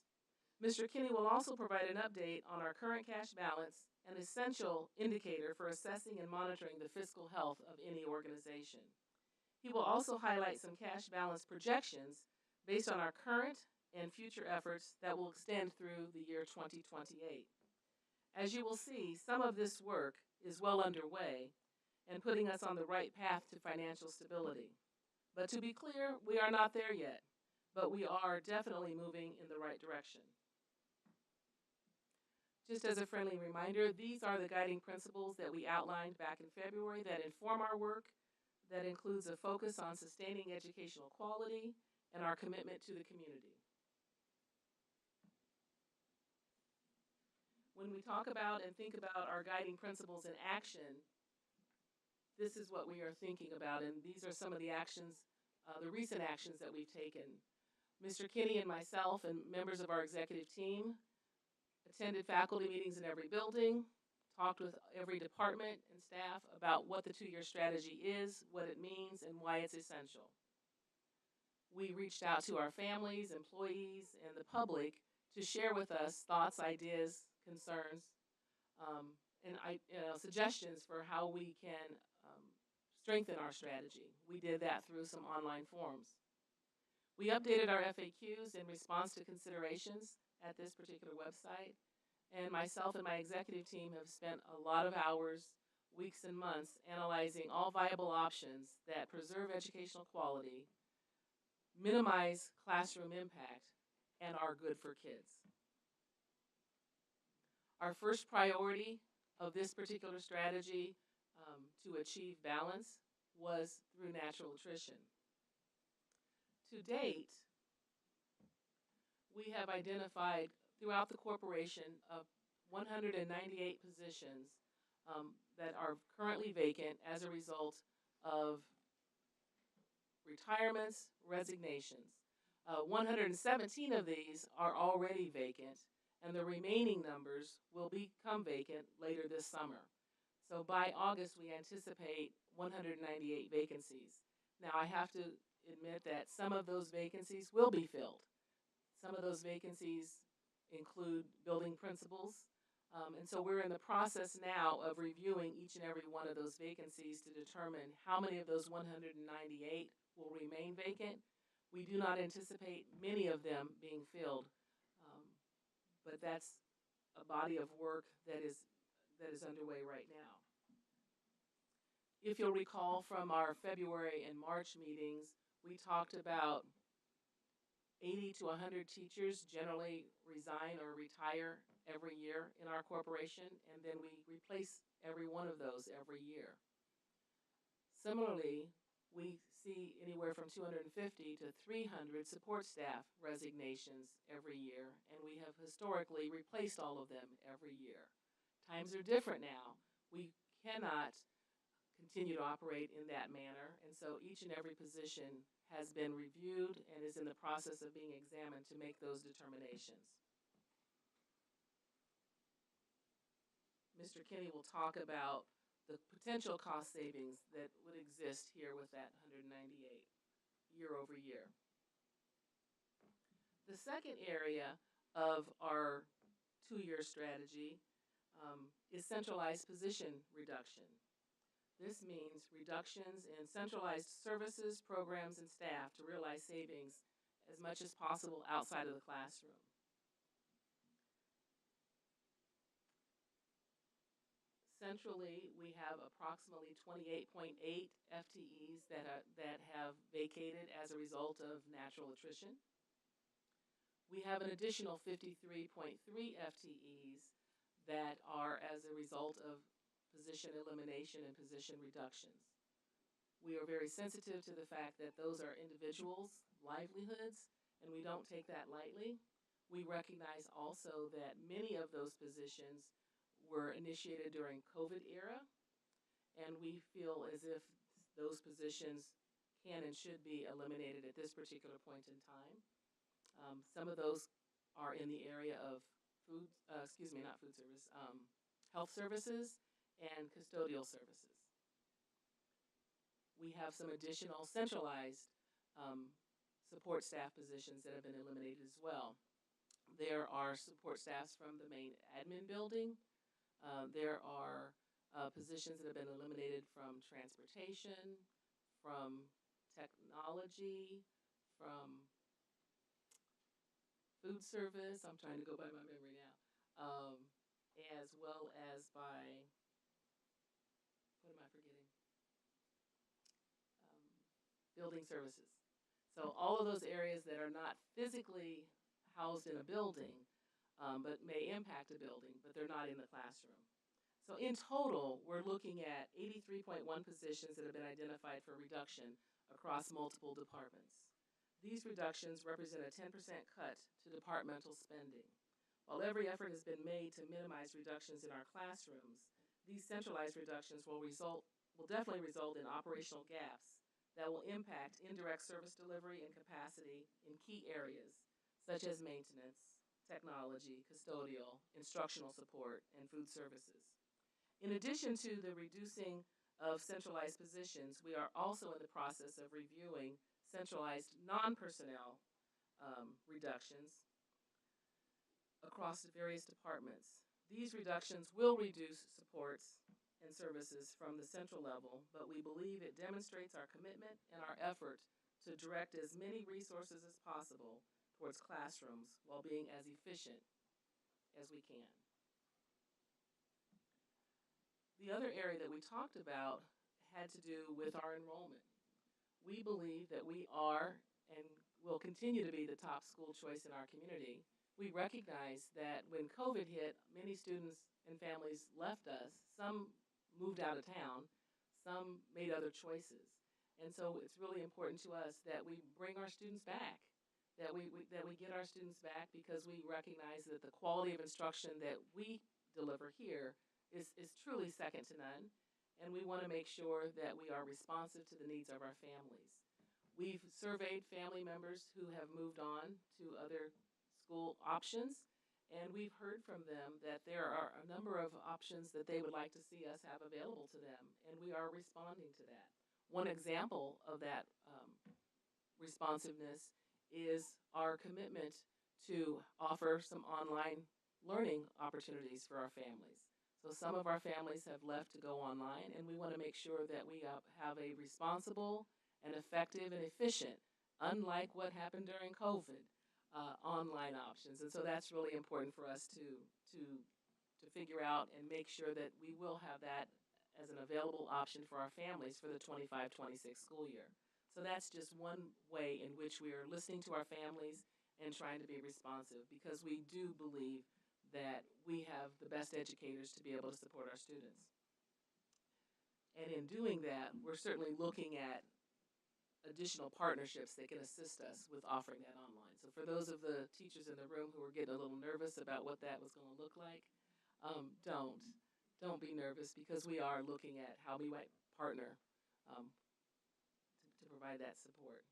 Mr. Kenny will also provide an update on our current cash balance, an essential indicator for assessing and monitoring the fiscal health of any organization. He will also highlight some cash balance projections based on our current and future efforts that will extend through the year 2028. As you will see, some of this work is well underway and putting us on the right path to financial stability. But to be clear, we are not there yet, but we are definitely moving in the right direction. Just as a friendly reminder, these are the guiding principles that we outlined back in February that inform our work, that includes a focus on sustaining educational quality and our commitment to the community. When we talk about and think about our guiding principles in action, this is what we are thinking about, and these are some of the actions, the recent actions that we've taken. Mr. Kenny and myself and members of our executive team attended faculty meetings in every building, talked with every department and staff about what the two-year strategy is, what it means, and why it's essential. We reached out to our families, employees, and the public to share with us thoughts, ideas, concerns, and suggestions for how we can strengthen our strategy. We did that through some online forums. We updated our FAQs in response to considerations at this particular website, and myself and my executive team have spent a lot of hours, weeks, and months analyzing all viable options that preserve educational quality, minimize classroom impact, and are good for kids. Our first priority of this particular strategy to achieve balance was through natural attrition. To date, we have identified throughout the corporation 198 positions that are currently vacant as a result of retirements, resignations. 117 of these are already vacant, and the remaining numbers will become vacant later this summer. So by August, we anticipate 198 vacancies. Now, I have to admit that some of those vacancies will be filled. Some of those vacancies include building principals. And so we're in the process now of reviewing each and every one of those vacancies to determine how many of those 198 will remain vacant. We do not anticipate many of them being filled, but that's a body of work that is underway right now. If you'll recall from our February and March meetings, we talked about 80 to 100 teachers generally resign or retire every year in our corporation, and then we replace every one of those every year. Similarly, we see anywhere from 250 to 300 support staff resignations every year, and we have historically replaced all of them every year. Times are different now. We cannot continue to operate in that manner, and so each and every position has been reviewed and is in the process of being examined to make those determinations. Mr. Kinney will talk about the potential cost savings that would exist here with that 198 year over year. The second area of our two-year strategy is centralized position reduction. This means reductions in centralized services, programs, and staff to realize savings as much as possible outside of the classroom. Centrally, we have approximately 28.8 FTEs that have vacated as a result of natural attrition. We have an additional 53.3 FTEs that are as a result of position elimination and position reductions. We are very sensitive to the fact that those are individuals' livelihoods, and we don't take that lightly. We recognize also that many of those positions were initiated during COVID era, and we feel as if those positions can and should be eliminated at this particular point in time. Some of those are in the area of health services and custodial services. We have some additional centralized support staff positions that have been eliminated as well. There are support staffs from the main admin building. There are positions that have been eliminated from transportation, from technology, from food service. I'm trying to go by my memory now. As well as by, what am I forgetting? Building services. So all of those areas that are not physically housed in a building, but may impact a building, but they're not in the classroom. So in total, we're looking at 83.1 positions that have been identified for reduction across multiple departments. These reductions represent a 10% cut to departmental spending. While every effort has been made to minimize reductions in our classrooms, these centralized reductions will definitely result in operational gaps that will impact indirect service delivery and capacity in key areas, such as maintenance, technology, custodial, instructional support, and food services. In addition to the reducing of centralized positions, we are also in the process of reviewing centralized non-personnel reductions across the various departments. These reductions will reduce supports and services from the central level, but we believe it demonstrates our commitment and our effort to direct as many resources as possible towards classrooms while being as efficient as we can. The other area that we talked about had to do with our enrollment. We believe that we are and will continue to be the top school choice in our community. We recognize that when COVID hit, many students and families left us. Some moved out of town. Some made other choices. And so it's really important to us that we bring our students back, that we get our students back, because we recognize that the quality of instruction that we deliver here is truly second to none. And we want to make sure that we are responsive to the needs of our families. We've surveyed family members who have moved on to other school options, and we've heard from them that there are a number of options that they would like to see us have available to them, and we are responding to that. One example of that responsiveness is our commitment to offer some online learning opportunities for our families. So some of our families have left to go online, and we want to make sure that we have a responsible and effective and efficient, unlike what happened during COVID, online options. And so that's really important for us to figure out and make sure that we will have that as an available option for our families for the 25-26 school year. So that's just one way in which we are listening to our families and trying to be responsive, because we do believe that we have the best educators to be able to support our students. And in doing that, we're certainly looking at additional partnerships that can assist us with offering that online. So for those of the teachers in the room who were getting a little nervous about what that was going to look like, don't be nervous, because we are looking at how we might partner to provide that support.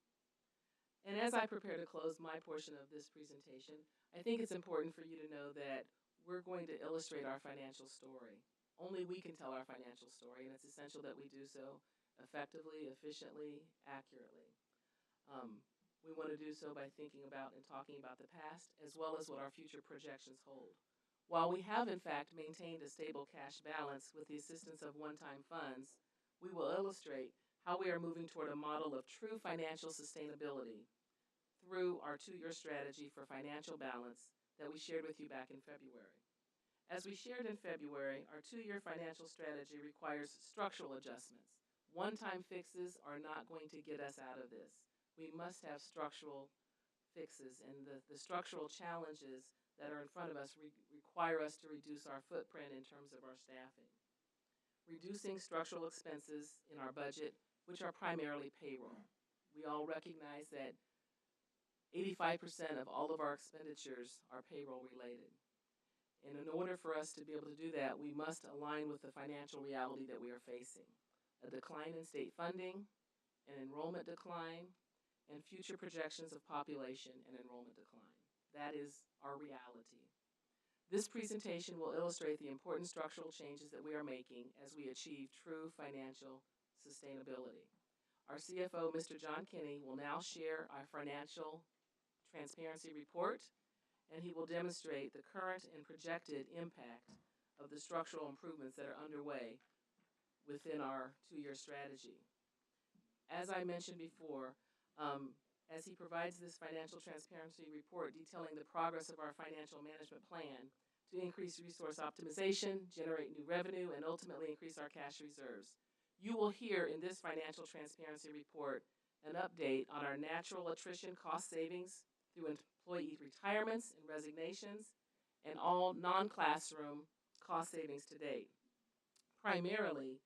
And as I prepare to close my portion of this presentation, I think it's important for you to know that we're going to illustrate our financial story. Only we can tell our financial story, and it's essential that we do so effectively, efficiently, accurately. We want to do so by thinking about and talking about the past, as well as what our future projections hold. While we have, in fact, maintained a stable cash balance with the assistance of one-time funds, we will illustrate how we are moving toward a model of true financial sustainability through our 2-year strategy for financial balance that we shared with you back in February. As we shared in February, our 2-year financial strategy requires structural adjustments. One-time fixes are not going to get us out of this. We must have structural fixes, and the structural challenges that are in front of us require us to reduce our footprint in terms of our staffing. Reducing structural expenses in our budget, which are primarily payroll. We all recognize that 85% of all of our expenditures are payroll related. And in order for us to be able to do that, we must align with the financial reality that we are facing. A decline in state funding, an enrollment decline, and future projections of population and enrollment decline. That is our reality. This presentation will illustrate the important structural changes that we are making as we achieve true financial sustainability. Our CFO, Mr. John Kinney, will now share our financial transparency report, and he will demonstrate the current and projected impact of the structural improvements that are underway within our 2-year strategy. As I mentioned before, as he provides this financial transparency report detailing the progress of our financial management plan to increase resource optimization, generate new revenue, and ultimately increase our cash reserves, you will hear in this financial transparency report an update on our natural attrition cost savings through employee retirements and resignations, and all non-classroom cost savings to date. Primarily,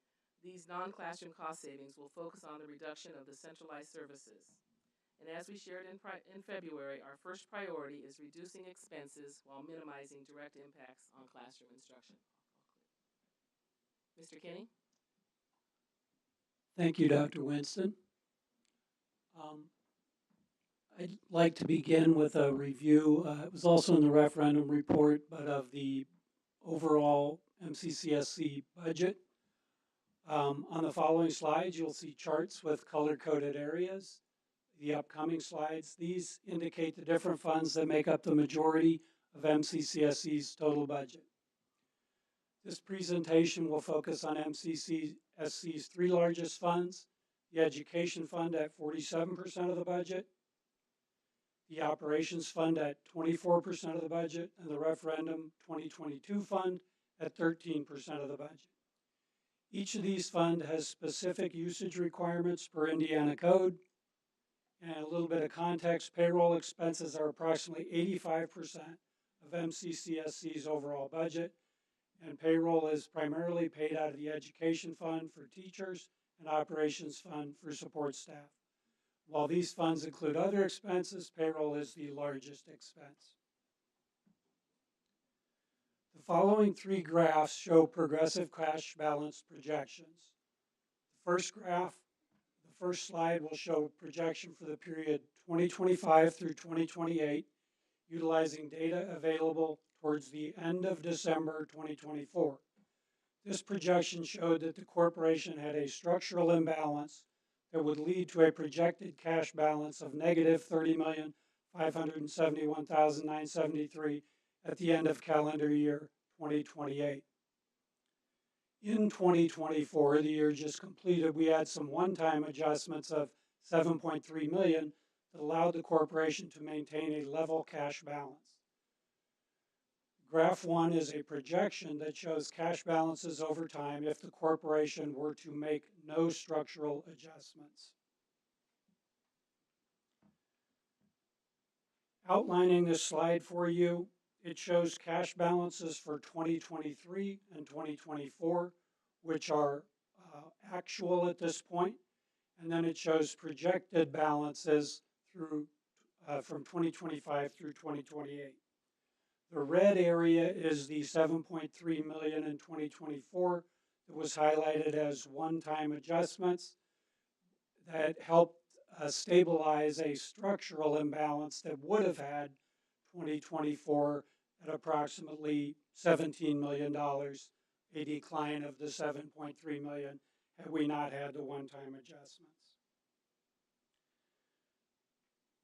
these non-classroom cost savings will focus on the reduction of the centralized services. And as we shared in February, our first priority is reducing expenses while minimizing direct impacts on classroom instruction. Mr. Kinney? Thank you, Dr. Winston. I'd like to begin with a review. It was also in the referendum report, but of the overall MCCSC budget. On the following slides, you'll see charts with color-coded areas. The upcoming slides, these indicate the different funds that make up the majority of MCCSC's total budget. This presentation will focus on MCCSC's 3 largest funds: the Education Fund at 47% of the budget, the Operations Fund at 24% of the budget, and the Referendum 2022 Fund at 13% of the budget. Each of these funds has specific usage requirements per Indiana code. And a little bit of context, payroll expenses are approximately 85% of MCCSC's overall budget, and payroll is primarily paid out of the education fund for teachers and operations fund for support staff. While these funds include other expenses, payroll is the largest expense. The following three graphs show progressive cash balance projections. The first slide will show projection for the period 2025 through 2028, utilizing data available towards the end of December 2024. This projection showed that the corporation had a structural imbalance that would lead to a projected cash balance of negative $30,571,973 at the end of calendar year 2028. In 2024, the year just completed, we had some one-time adjustments of $7.3 million that allowed the corporation to maintain a level cash balance. Graph 1 is a projection that shows cash balances over time if the corporation were to make no structural adjustments. Outlining this slide for you, it shows cash balances for 2023 and 2024, which are actual at this point, and then it shows projected balances through from 2025 through 2028. The red area is the $7.3 million in 2024 that was highlighted as one-time adjustments that helped stabilize a structural imbalance that would have had 2024 at approximately $17 million, a decline of the $7.3 million had we not had the one-time adjustments.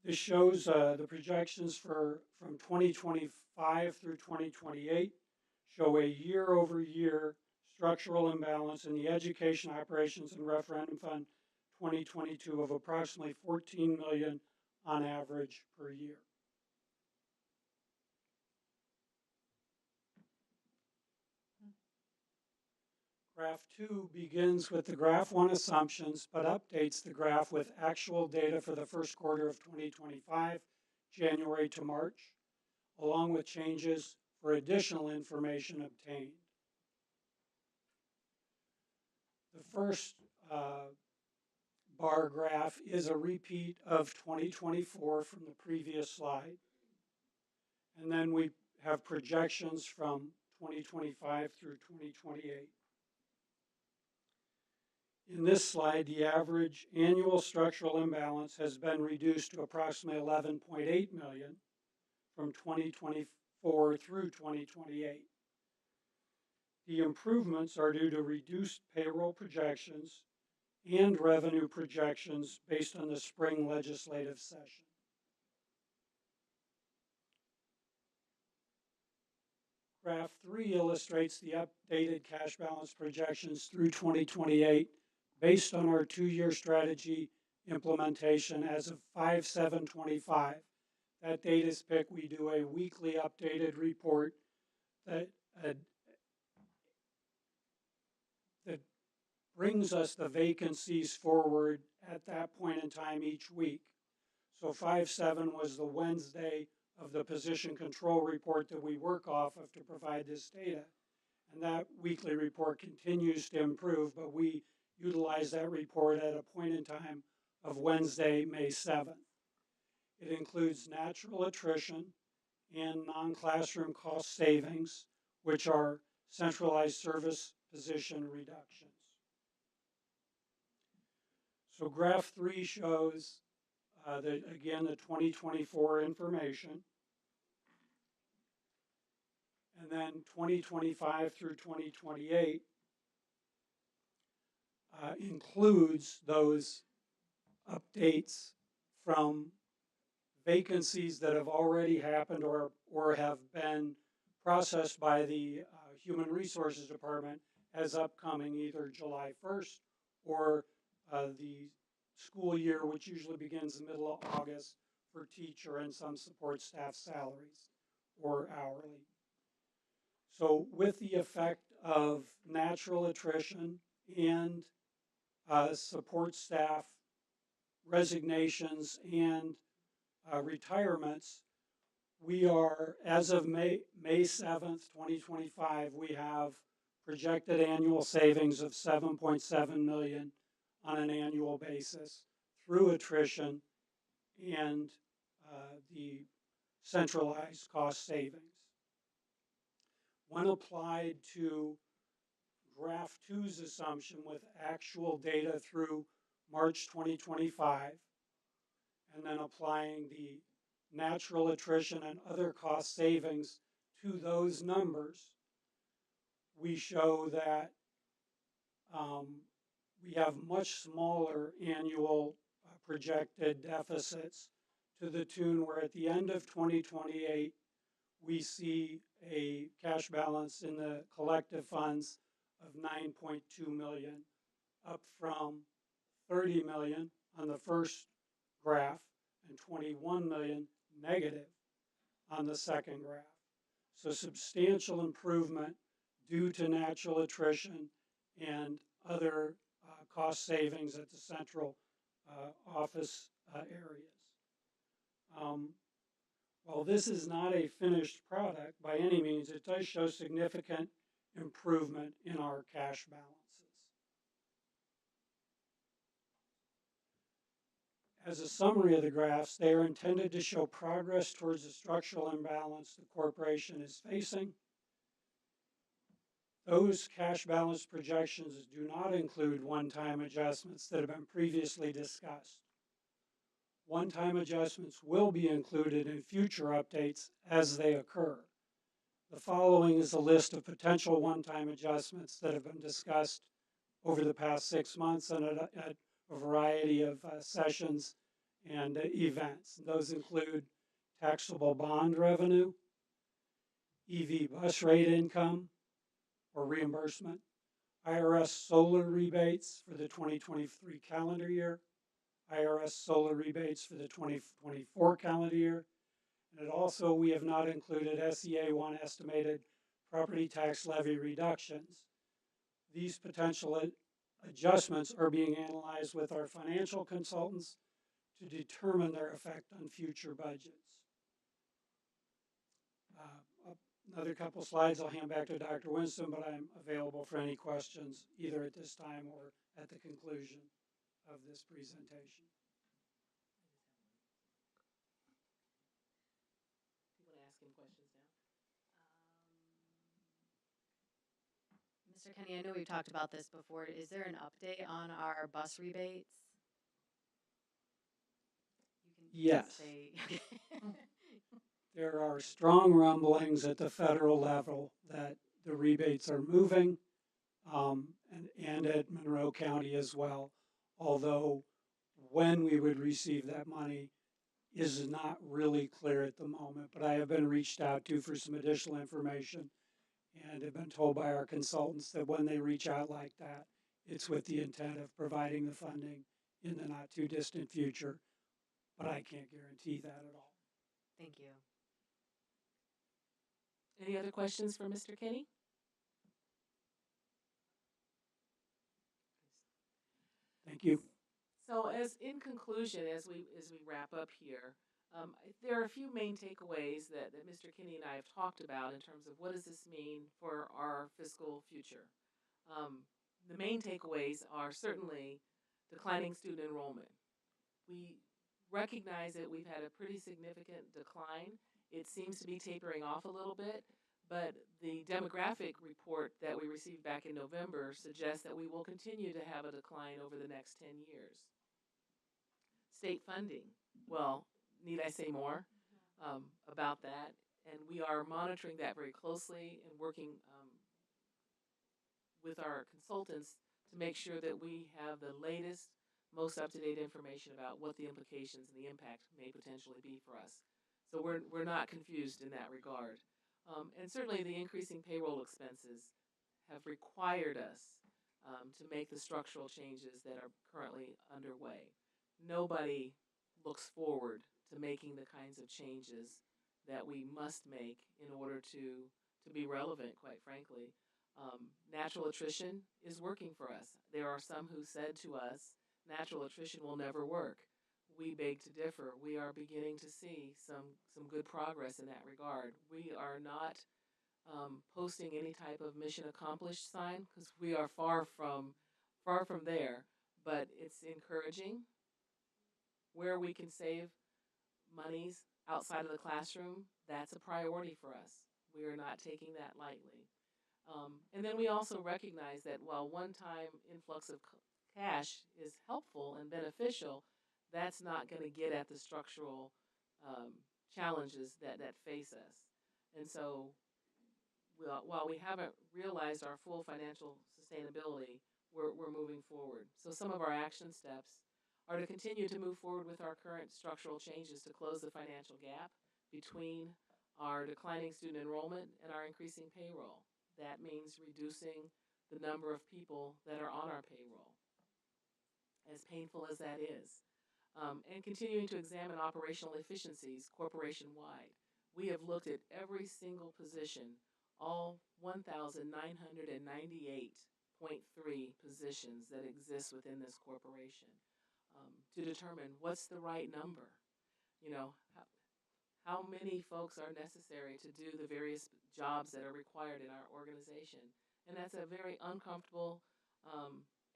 This shows the projections from 2025 through 2028 show a year-over-year structural imbalance in the Education Operations and Referendum Fund 2022 of approximately $14 million on average per year. Graph 2 begins with the Graph 1 assumptions, but updates the graph with actual data for the first quarter of 2025, January to March, along with changes for additional information obtained. The first bar graph is a repeat of 2024 from the previous slide. And then we have projections from 2025 through 2028. In this slide, the average annual structural imbalance has been reduced to approximately $11.8 million from 2024 through 2028. The improvements are due to reduced payroll projections and revenue projections based on the spring legislative session. Graph 3 illustrates the updated cash balance projections through 2028 based on our two-year strategy implementation as of 5/7/25. That date is picked. We do a weekly updated report that brings us the vacancies forward at that point in time each week. So 5/7 was the Wednesday of the position control report that we work off of to provide this data. And that weekly report continues to improve, but we utilize that report at a point in time of Wednesday, May 7th. It includes natural attrition and non-classroom cost savings, which are centralized service position reductions. So graph 3 shows again the 2024 information. And then 2025 through 2028 includes those updates from vacancies that have already happened or have been processed by the Human Resources Department as upcoming either July 1st or the school year, which usually begins the middle of August for teacher and some support staff salaries or hourly. So with the effect of natural attrition and support staff resignations and retirements, We are, as of May 7th, 2025, we have projected annual savings of 7.7 million on an annual basis through attrition and the centralized cost savings. When applied to Graph 2's assumption with actual data through March 2025, and then applying the natural attrition and other cost savings to those numbers, we show that we have much smaller annual projected deficits to the tune where at the end of 2028, we see a cash balance in the collective funds of 9.2 million, up from 30 million on the first graph and 21 million negative on the second graph. So substantial improvement due to natural attrition and other cost savings at the central office areas. While this is not a finished product by any means, it does show significant improvement in our cash balances. As a summary of the graphs, they are intended to show progress towards the structural imbalance the corporation is facing. Those cash balance projections do not include one-time adjustments that have been previously discussed. One-time adjustments will be included in future updates as they occur. The following is a list of potential one-time adjustments that have been discussed over the past 6 months and at a variety of sessions and events. Those include taxable bond revenue, EV bus rate income or reimbursement, IRS solar rebates for the 2023 calendar year, IRS solar rebates for the 2024 calendar year, and also we have not included SEA1 estimated property tax levy reductions. These potential adjustments are being analyzed with our financial consultants to determine their effect on future budgets. Another couple slides I'll hand back to Dr. Winston, but I'm available for any questions either at this time or at the conclusion of this presentation. Do you want to ask him questions now? Mr. Kenny, I know we've talked about this before. Is there an update on our bus rebates? Yes. Say There are strong rumblings at the federal level that the rebates are moving, and at Monroe County as well, although when we would receive that money is not really clear at the moment. But I have been reached out to for some additional information and have been told by our consultants that when they reach out like that, it's with the intent of providing the funding in the not too distant future, but I can't guarantee that at all. Thank you. Any other questions for Mr. Kenny? Thank you. So, as in conclusion, as we wrap up here, there are a few main takeaways that Mr. Kenny and I have talked about in terms of what does this mean for our fiscal future. The main takeaways are certainly declining student enrollment. We recognize that we've had a pretty significant decline. It seems to be tapering off a little bit, but the demographic report that we received back in November suggests that we will continue to have a decline over the next 10 years. State funding, well, need I say more about that? And we are monitoring that very closely and working with our consultants to make sure that we have the latest, most up-to-date information about what the implications and the impact may potentially be for us. So we're not confused in that regard. And certainly the increasing payroll expenses have required us to make the structural changes that are currently underway. Nobody looks forward to making the kinds of changes that we must make in order to be relevant, quite frankly. Natural attrition is working for us. There are some who said to us, natural attrition will never work. we beg to differ. We are beginning to see some good progress in that regard. We are not posting any type of mission accomplished sign because we are far from there. But it's encouraging where we can save monies outside of the classroom. That's a priority for us. We are not taking that lightly. And then we also recognize that while one-time influx of cash is helpful and beneficial, that's not going to get at the structural challenges that face us. And so while we haven't realized our full financial sustainability, we're moving forward. So some of our action steps are to continue to move forward with our current structural changes to close the financial gap between our declining student enrollment and our increasing payroll. That means reducing the number of people that are on our payroll, as painful as that is, and continuing to examine operational efficiencies corporation-wide. We have looked at every single position, all 1,998.3 positions that exist within this corporation, to determine what's the right number. You know, how many folks are necessary to do the various jobs that are required in our organization. And that's a very uncomfortable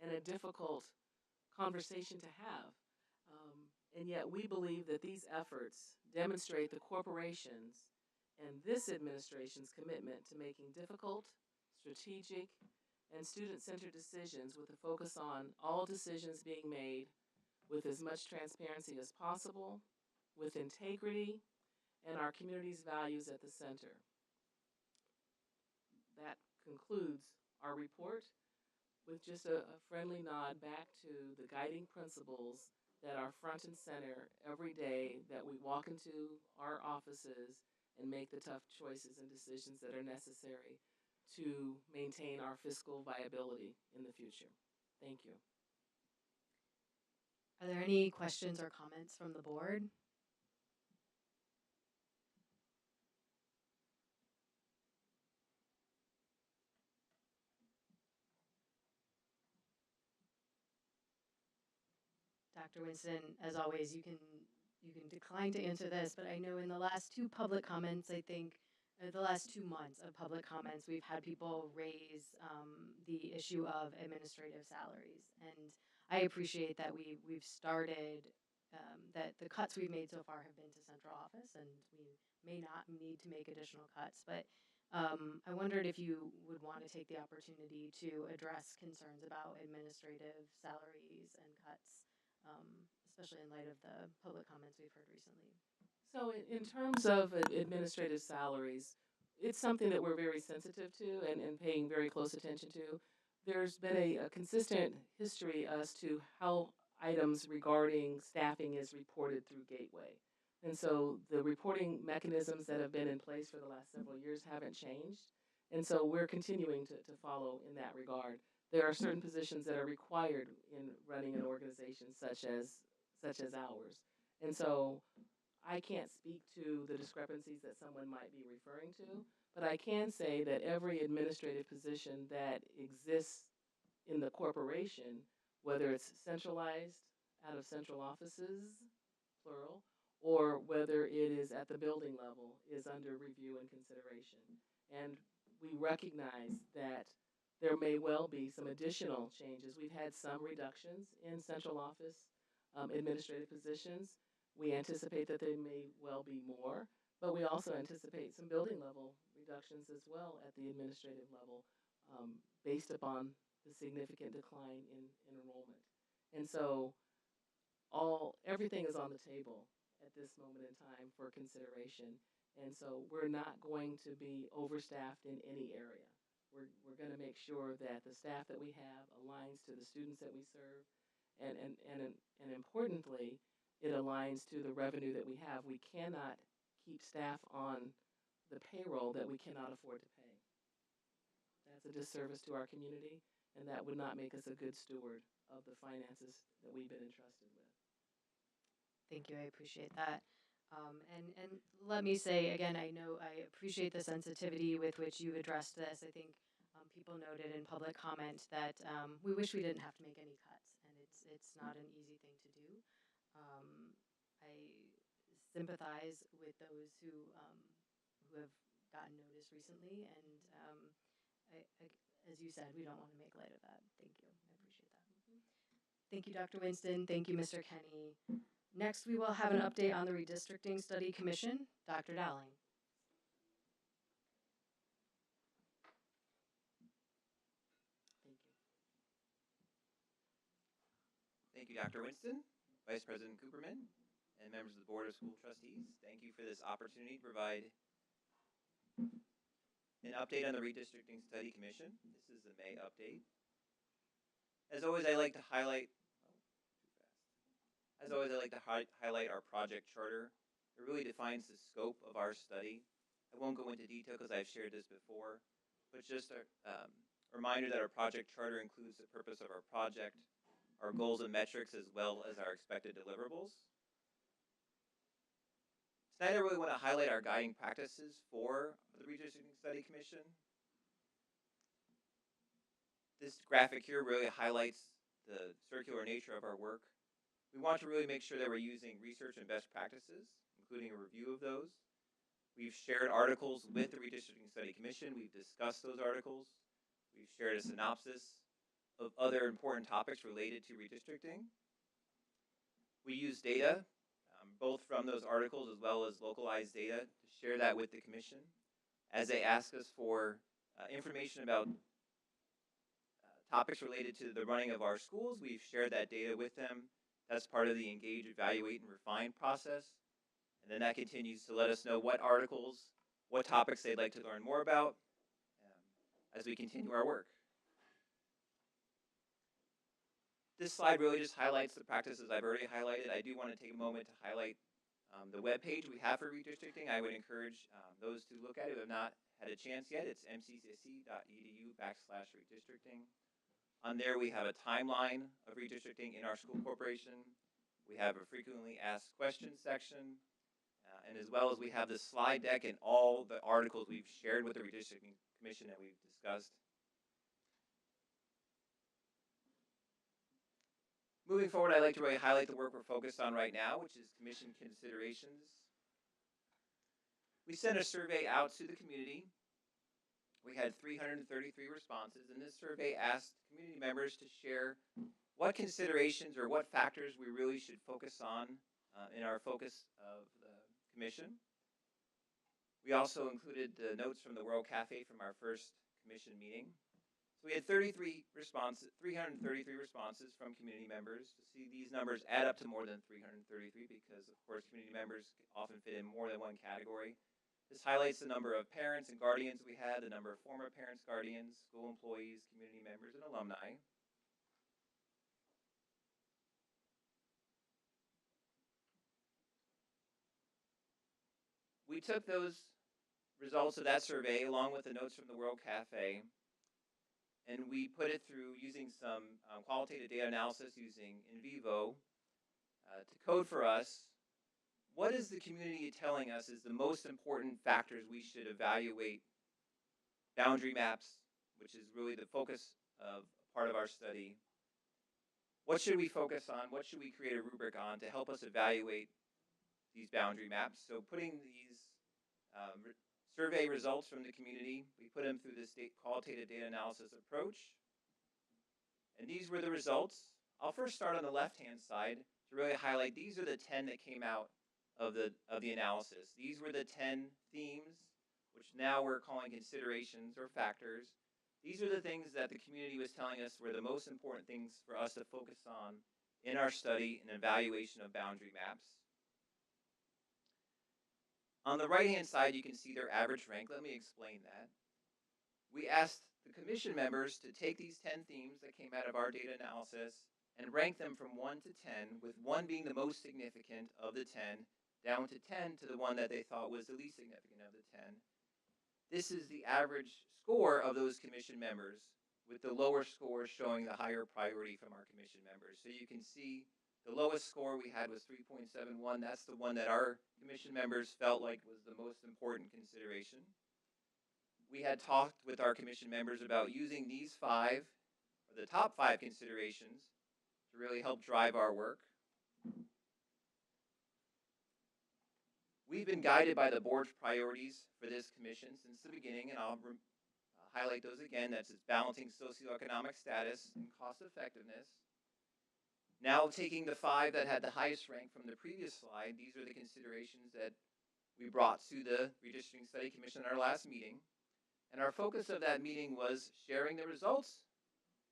and a difficult conversation to have. And yet we believe that these efforts demonstrate the corporation's and this administration's commitment to making difficult, strategic, and student-centered decisions with a focus on all decisions being made with as much transparency as possible, with integrity, and our community's values at the center. That concludes our report with just a friendly nod back to the guiding principles that are front and center every day that we walk into our offices and make the tough choices and decisions that are necessary to maintain our fiscal viability in the future. Thank you. Are there any questions or comments from the board? Dr. Winston, as always, you can decline to answer this, but I know in the last two public comments, I think the last 2 months of public comments, we've had people raise the issue of administrative salaries, and I appreciate that we've started that the cuts we've made so far have been to central office, and we may not need to make additional cuts, but I wondered if you would want to take the opportunity to address concerns about administrative salaries and cuts, especially in light of the public comments we've heard recently. So in terms of administrative salaries, it's something that we're very sensitive to and paying very close attention to. There's been a consistent history as to how items regarding staffing is reported through Gateway. And so the reporting mechanisms that have been in place for the last several years haven't changed. And so we're continuing to follow in that regard. There are certain positions that are required in running an organization such as ours. And so I can't speak to the discrepancies that someone might be referring to, but I can say that every administrative position that exists in the corporation, whether it's centralized out of central offices, plural, or whether it is at the building level, is under review and consideration. And we recognize that there may well be some additional changes. We've had some reductions in central office administrative positions. We anticipate that there may well be more, but we also anticipate some building level reductions as well at the administrative level, based upon the significant decline in enrollment. And so everything is on the table at this moment in time for consideration. And so we're not going to be overstaffed in any area. We're going to make sure that the staff that we have aligns to the students that we serve, and importantly, it aligns to the revenue that we have. We cannot keep staff on the payroll that we cannot afford to pay. That's a disservice to our community, and that would not make us a good steward of the finances that we've been entrusted with. Thank you, I appreciate that. And let me say again, I know I appreciate the sensitivity with which you addressed this. I think people noted in public comment that we wish we didn't have to make any cuts, and it's not an easy thing to do. I sympathize with those who have gotten notice recently, and as you said, we don't want to make light of that. Thank you. I appreciate that. Thank you, Dr. Winston. Thank you, Mr. Kenny. Next, we will have an update on the Redistricting Study Commission. Dr. Dowling. Thank you. Thank you, Dr. Winston, Vice President Cooperman, and members of the Board of School Trustees. Thank you for this opportunity to provide an update on the Redistricting Study Commission. This is the May update. As always, I like to highlight our project charter. It really defines the scope of our study. I won't go into detail because I've shared this before, but just a reminder that our project charter includes the purpose of our project, our goals and metrics, as well as our expected deliverables. Tonight, I really want to highlight our guiding practices for the Redistricting Study Commission. This graphic here really highlights the circular nature of our work. We want to really make sure that we're using research and best practices, including a review of those. We've shared articles with the Redistricting Study Commission. We've discussed those articles. We've shared a synopsis of other important topics related to redistricting. We use data, both from those articles as well as localized data, to share that with the Commission. As they ask us for information about topics related to the running of our schools, we've shared that data with them. That's part of the engage, evaluate, and refine process. And then that continues to let us know what articles, what topics they'd like to learn more about as we continue our work. This slide really just highlights the practices I've already highlighted. I do want to take a moment to highlight the webpage we have for redistricting. I would encourage those to look at it who have not had a chance yet. It's mccsc.edu/redistricting. On there, we have a timeline of redistricting in our school corporation. We have a frequently asked questions section, and as well as we have the slide deck and all the articles we've shared with the Redistricting Commission that we've discussed. Moving forward, I'd like to really highlight the work we're focused on right now, which is commission considerations. We sent a survey out to the community. We had 333 responses, and this survey asked community members to share what considerations or what factors we really should focus on in our focus of the commission. We also included the notes from the World Cafe from our first commission meeting. So we had 333 responses from community members. To see these numbers add up to more than 333 because, of course, community members often fit in more than one category. This highlights the number of parents and guardians we had, the number of former parents, guardians, school employees, community members, and alumni. We took those results of that survey along with the notes from the World Cafe, and we put it through using some qualitative data analysis using NVivo to code for us what is the community telling us is the most important factors we should evaluate boundary maps, which is really the focus of part of our study. What should we focus on? What should we create a rubric on to help us evaluate these boundary maps? So putting these survey results from the community, we put them through this qualitative data analysis approach. And these were the results. I'll first start on the left-hand side to really highlight these are the 10 that came out of the analysis. These were the 10 themes, which now we're calling considerations or factors. These are the things that the community was telling us were the most important things for us to focus on in our study and evaluation of boundary maps. On the right-hand side, you can see their average rank. Let me explain that. We asked the commission members to take these 10 themes that came out of our data analysis and rank them from 1 to 10, with 1 being the most significant of the 10, down to 10 to the one that they thought was the least significant of the 10. This is the average score of those commission members, with the lower scores showing the higher priority from our commission members. So you can see the lowest score we had was 3.71. That's the one that our commission members felt like was the most important consideration. We had talked with our commission members about using these 5, or the top 5 considerations, to really help drive our work. We've been guided by the board's priorities for this commission since the beginning, and I'll highlight those again. That's its balancing socioeconomic status and cost effectiveness. Now taking the 5 that had the highest rank from the previous slide, these are the considerations that we brought to the Redistricting Study Commission at our last meeting. And our focus of that meeting was sharing the results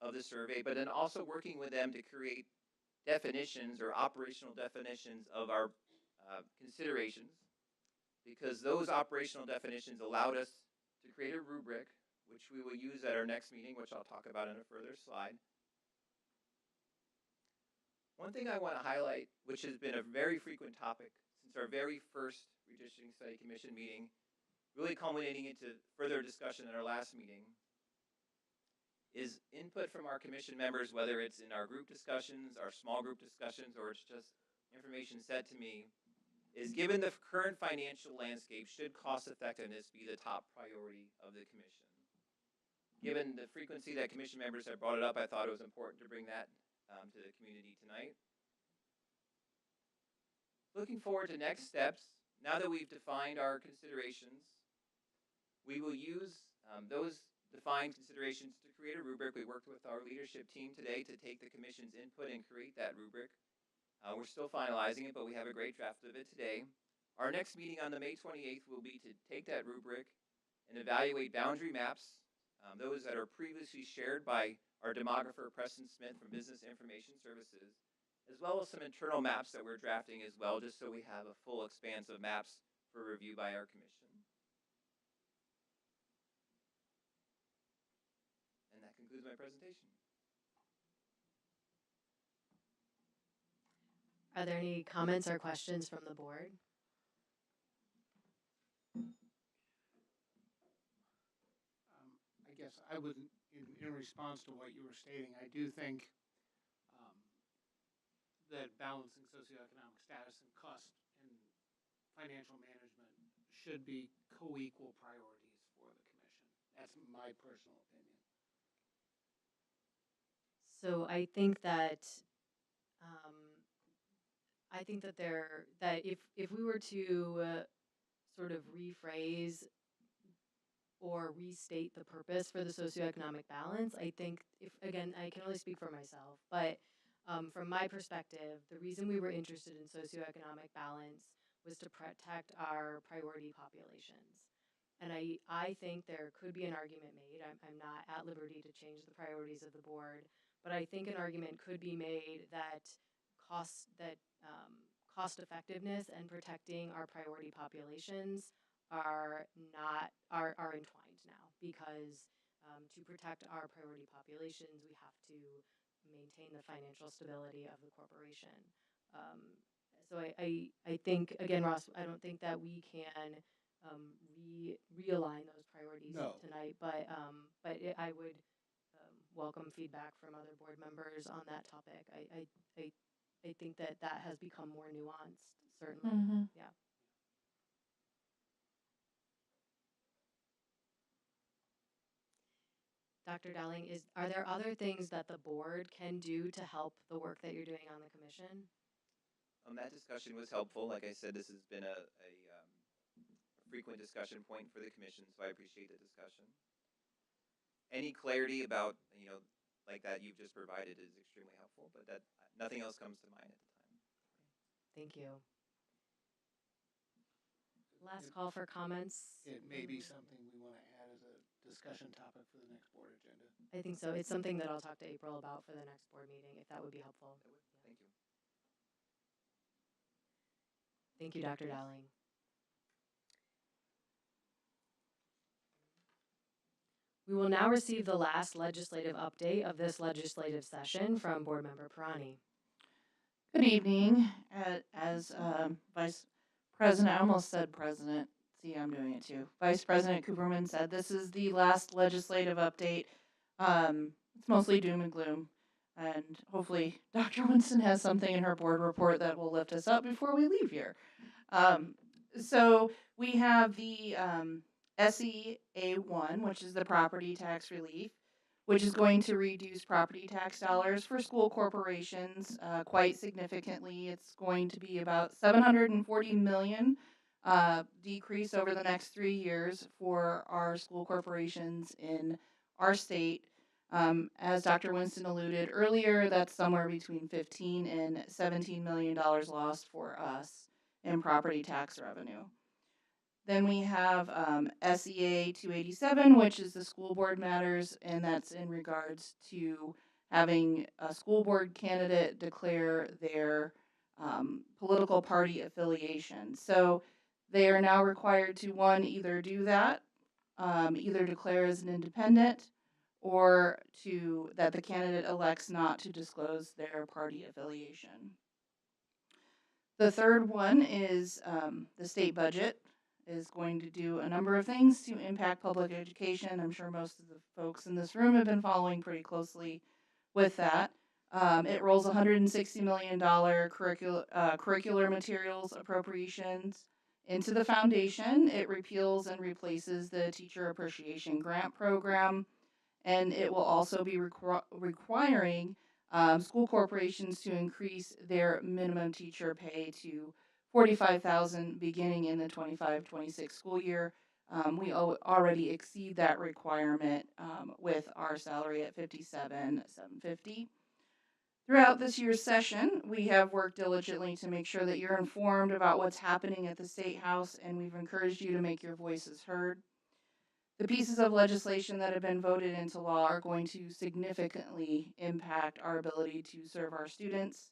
of the survey, but then also working with them to create definitions or operational definitions of our considerations, because those operational definitions allowed us to create a rubric, which we will use at our next meeting, which I'll talk about in a further slide. One thing I want to highlight, which has been a very frequent topic since our very first Redistricting Study Commission meeting, really culminating into further discussion at our last meeting, is input from our commission members, whether it's in our group discussions, our small group discussions, or it's just information said to me, is given the current financial landscape, should cost effectiveness be the top priority of the commission? Given the frequency that commission members have brought it up, I thought it was important to bring that to the community tonight. Looking forward to next steps, now that we've defined our considerations, we will use those defined considerations to create a rubric. We worked with our leadership team today to take the commission's input and create that rubric. We're still finalizing it, but we have a great draft of it today. Our next meeting on the May 28th will be to take that rubric and evaluate boundary maps, those that are previously shared by our demographer, Preston Smith from Business Information Services, as well as some internal maps that we're drafting as well, just so we have a full expanse of maps for review by our commission. And that concludes my presentation. Are there any comments or questions from the board? I guess I would, in response to what you were stating, I do think that balancing socioeconomic status and cost and financial management should be co-equal priorities for the commission. That's my personal opinion. So I think that if we were to sort of rephrase or restate the purpose for the socioeconomic balance, I think I can only speak for myself, but from my perspective, the reason we were interested in socioeconomic balance was to protect our priority populations. And I think there could be an argument made. I'm not at liberty to change the priorities of the board, but I think an argument could be made that cost effectiveness and protecting our priority populations are entwined now, because to protect our priority populations, we have to maintain the financial stability of the corporation. So I think, again, Ross, I don't think that we can realign those priorities tonight, but I would welcome feedback from other board members on that topic. I think that has become more nuanced, certainly. Mm-hmm. Yeah. Dr. Dowling, are there other things that the board can do to help the work that you're doing on the commission? That discussion was helpful. Like I said, this has been a frequent discussion point for the commission, so I appreciate the discussion. Any clarity about, like that you've just provided is extremely helpful, but that nothing else comes to mind at the time. Thank you. Last call for comments. It may be something we want to add as a discussion topic for the next board agenda. I think so. It's something that I'll talk to April about for the next board meeting, if that would be helpful. Thank you. Thank you, Dr. Dowling. We will now receive the last legislative update of this legislative session from Board Member Pirani. Good evening. As Vice President, I almost said President. See, I'm doing it too. Vice President Cooperman said this is the last legislative update. It's mostly doom and gloom. And hopefully Dr. Winston has something in her board report that will lift us up before we leave here. So we have the SEA1, which is the property tax relief, which is going to reduce property tax dollars for school corporations quite significantly. It's going to be about $740 million decrease over the next 3 years for our school corporations in our state. As Dr. Winston alluded earlier, that's somewhere between $15 and $17 million lost for us in property tax revenue. Then we have SEA 287, which is the school board matters, and that's in regards to having a school board candidate declare their political party affiliation. So they are now required to, one, either do that, either declare as an independent, or to that the candidate elects not to disclose their party affiliation. The third one is the state budget is going to do a number of things to impact public education. I'm sure most of the folks in this room have been following pretty closely with that. It rolls $160 million curricular materials appropriations into the foundation. It repeals and replaces the Teacher Appreciation Grant Program, and it will also be requiring school corporations to increase their minimum teacher pay to $45,000 beginning in the 25-26 school year. We already exceed that requirement with our salary at $57,750. Throughout this year's session, we have worked diligently to make sure that you're informed about what's happening at the State House, and we've encouraged you to make your voices heard. The pieces of legislation that have been voted into law are going to significantly impact our ability to serve our students.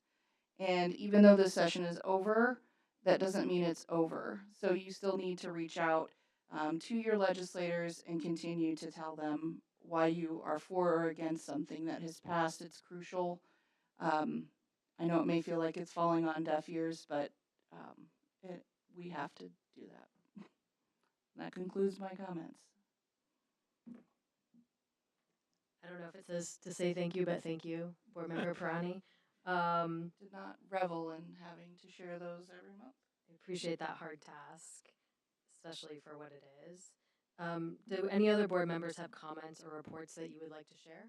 And even though this session is over, that doesn't mean it's over. So you still need to reach out to your legislators and continue to tell them why you are for or against something that has passed. It's crucial. I know it may feel like it's falling on deaf ears, but we have to do that. That concludes my comments. I don't know if it says to say thank you, but thank you, Board Member Pirani. Did not revel in having to share those every month. I appreciate that hard task, especially for what it is. Do any other board members have comments or reports that you would like to share?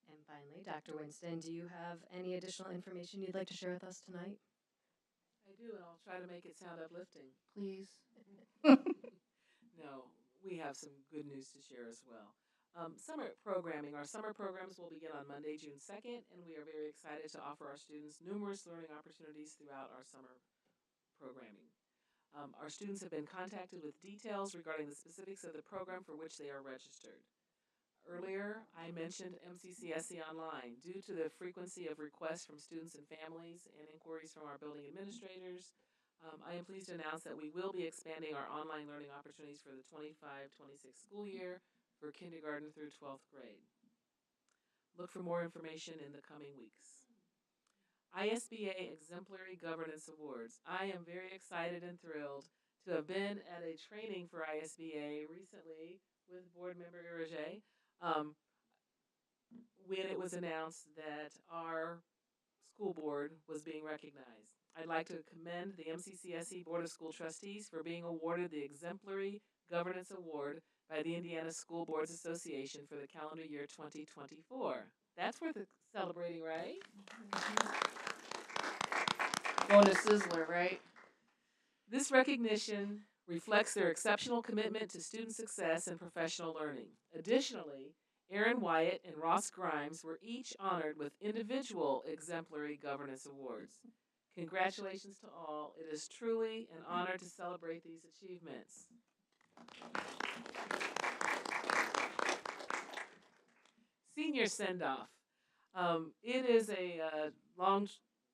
And finally, Dr. Winston, do you have any additional information you'd like to share with us tonight? I do, and I'll try to make it sound uplifting. Please. No, we have some good news to share as well. Summer programming. Our summer programs will begin on Monday, June 2nd, and we are very excited to offer our students numerous learning opportunities throughout our summer programming. Our students have been contacted with details regarding the specifics of the program for which they are registered. Earlier, I mentioned MCCSC Online. Due to the frequency of requests from students and families and inquiries from our building administrators, I am pleased to announce that we will be expanding our online learning opportunities for the 25-26 school year for kindergarten through 12th grade. Look for more information in the coming weeks. ISBA Exemplary Governance Awards. I am very excited and thrilled to have been at a training for ISBA recently with Board Member Iraje when it was announced that our school board was being recognized. I'd like to commend the MCCSC Board of School Trustees for being awarded the Exemplary Governance Award by the Indiana School Boards Association for the calendar year 2024. That's worth celebrating, right? Going to Sizzler, right? This recognition reflects their exceptional commitment to student success and professional learning. Additionally, Aaron Wyatt and Ross Grimes were each honored with individual Exemplary Governance Awards. Congratulations to all. It is truly an honor to celebrate these achievements. Senior send-off. It is a long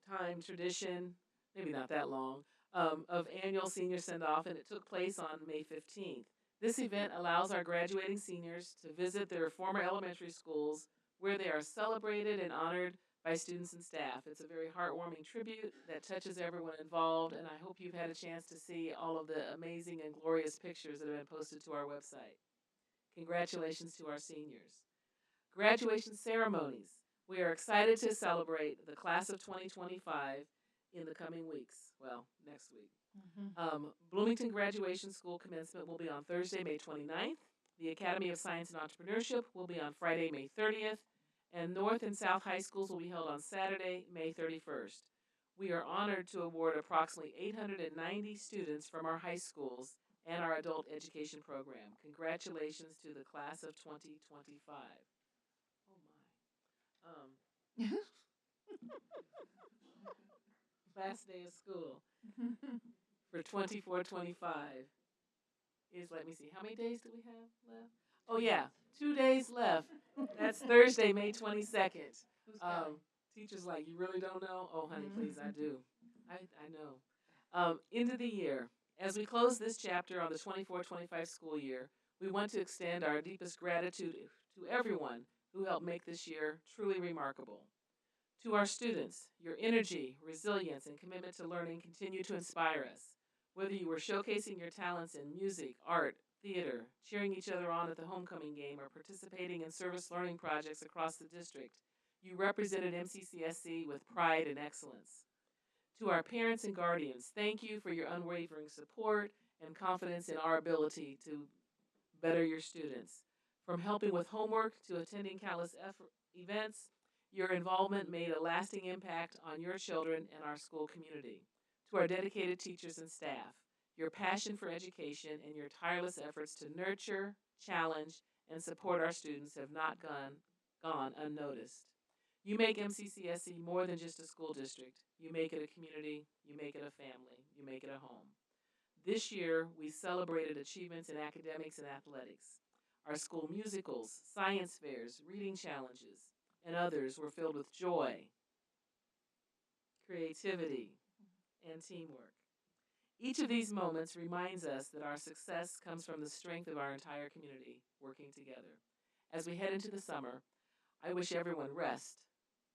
time tradition, maybe not that long, of annual senior send-off, and it took place on May 15th. This event allows our graduating seniors to visit their former elementary schools where they are celebrated and honored by students and staff. It's a very heartwarming tribute that touches everyone involved, and I hope you've had a chance to see all of the amazing and glorious pictures that have been posted to our website. Congratulations to our seniors. Graduation ceremonies. We are excited to celebrate the class of 2025 in the coming weeks. Well, next week. Bloomington Graduation School commencement will be on Thursday, May 29th. The Academy of Science and Entrepreneurship will be on Friday, May 30th. And North and South High Schools will be held on Saturday, May 31st. We are honored to award approximately 890 students from our high schools and our adult education program. Congratulations to the class of 2025. Oh my. Last day of school for 24-25 is, let me see, how many days do we have left? Oh yeah, 2 days left. That's Thursday, May 22nd. Teachers like, you really don't know? Oh honey, please, I do. I know. End of the year. As we close this chapter on the 24-25 school year, we want to extend our deepest gratitude to everyone who helped make this year truly remarkable. To our students, your energy, resilience, and commitment to learning continue to inspire us. Whether you were showcasing your talents in music, art, theater, cheering each other on at the homecoming game, or participating in service learning projects across the district, you represented MCCSC with pride and excellence. To our parents and guardians, thank you for your unwavering support and confidence in our ability to better your students. From helping with homework to attending countless events, your involvement made a lasting impact on your children and our school community. To our dedicated teachers and staff, your passion for education and your tireless efforts to nurture, challenge, and support our students have not gone unnoticed. You make MCCSC more than just a school district. You make it a community, you make it a family, you make it a home. This year, we celebrated achievements in academics and athletics. Our school musicals, science fairs, reading challenges, and others were filled with joy, creativity, and teamwork. Each of these moments reminds us that our success comes from the strength of our entire community working together. As we head into the summer, I wish everyone rest,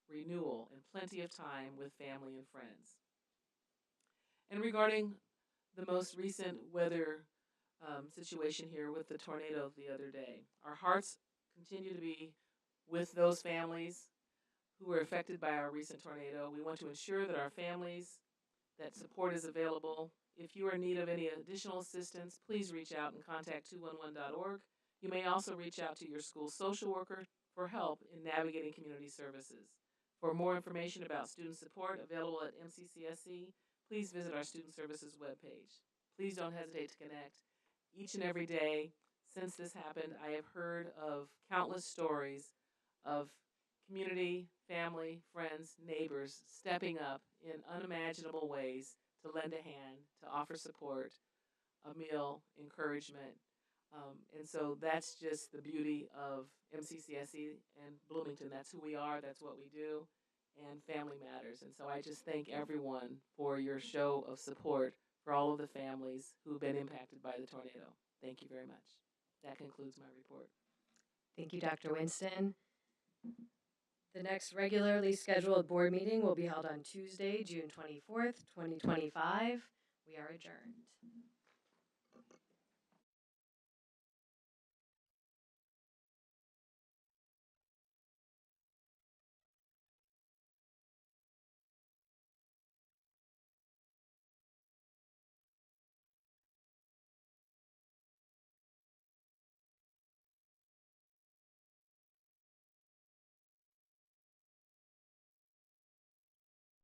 renewal, and plenty of time with family and friends. And regarding the most recent weather situation here with the tornado the other day, our hearts continue to be with those families who were affected by our recent tornado. We want to ensure that our families, that support is available. If you are in need of any additional assistance, please reach out and contact 211.org. You may also reach out to your school social worker for help in navigating community services. For more information about student support available at MCCSC, please visit our Student Services webpage. Please don't hesitate to connect. Each and every day since this happened, I have heard of countless stories of community, family, friends, neighbors stepping up in unimaginable ways to lend a hand, to offer support, a meal, encouragement. And so that's just the beauty of MCCSC and Bloomington. That's who we are, that's what we do, and family matters. And so I just thank everyone for your show of support for all of the families who've been impacted by the tornado. Thank you very much. That concludes my report. Thank you, Dr. Winston. The next regularly scheduled board meeting will be held on Tuesday, June 24th, 2025. We are adjourned.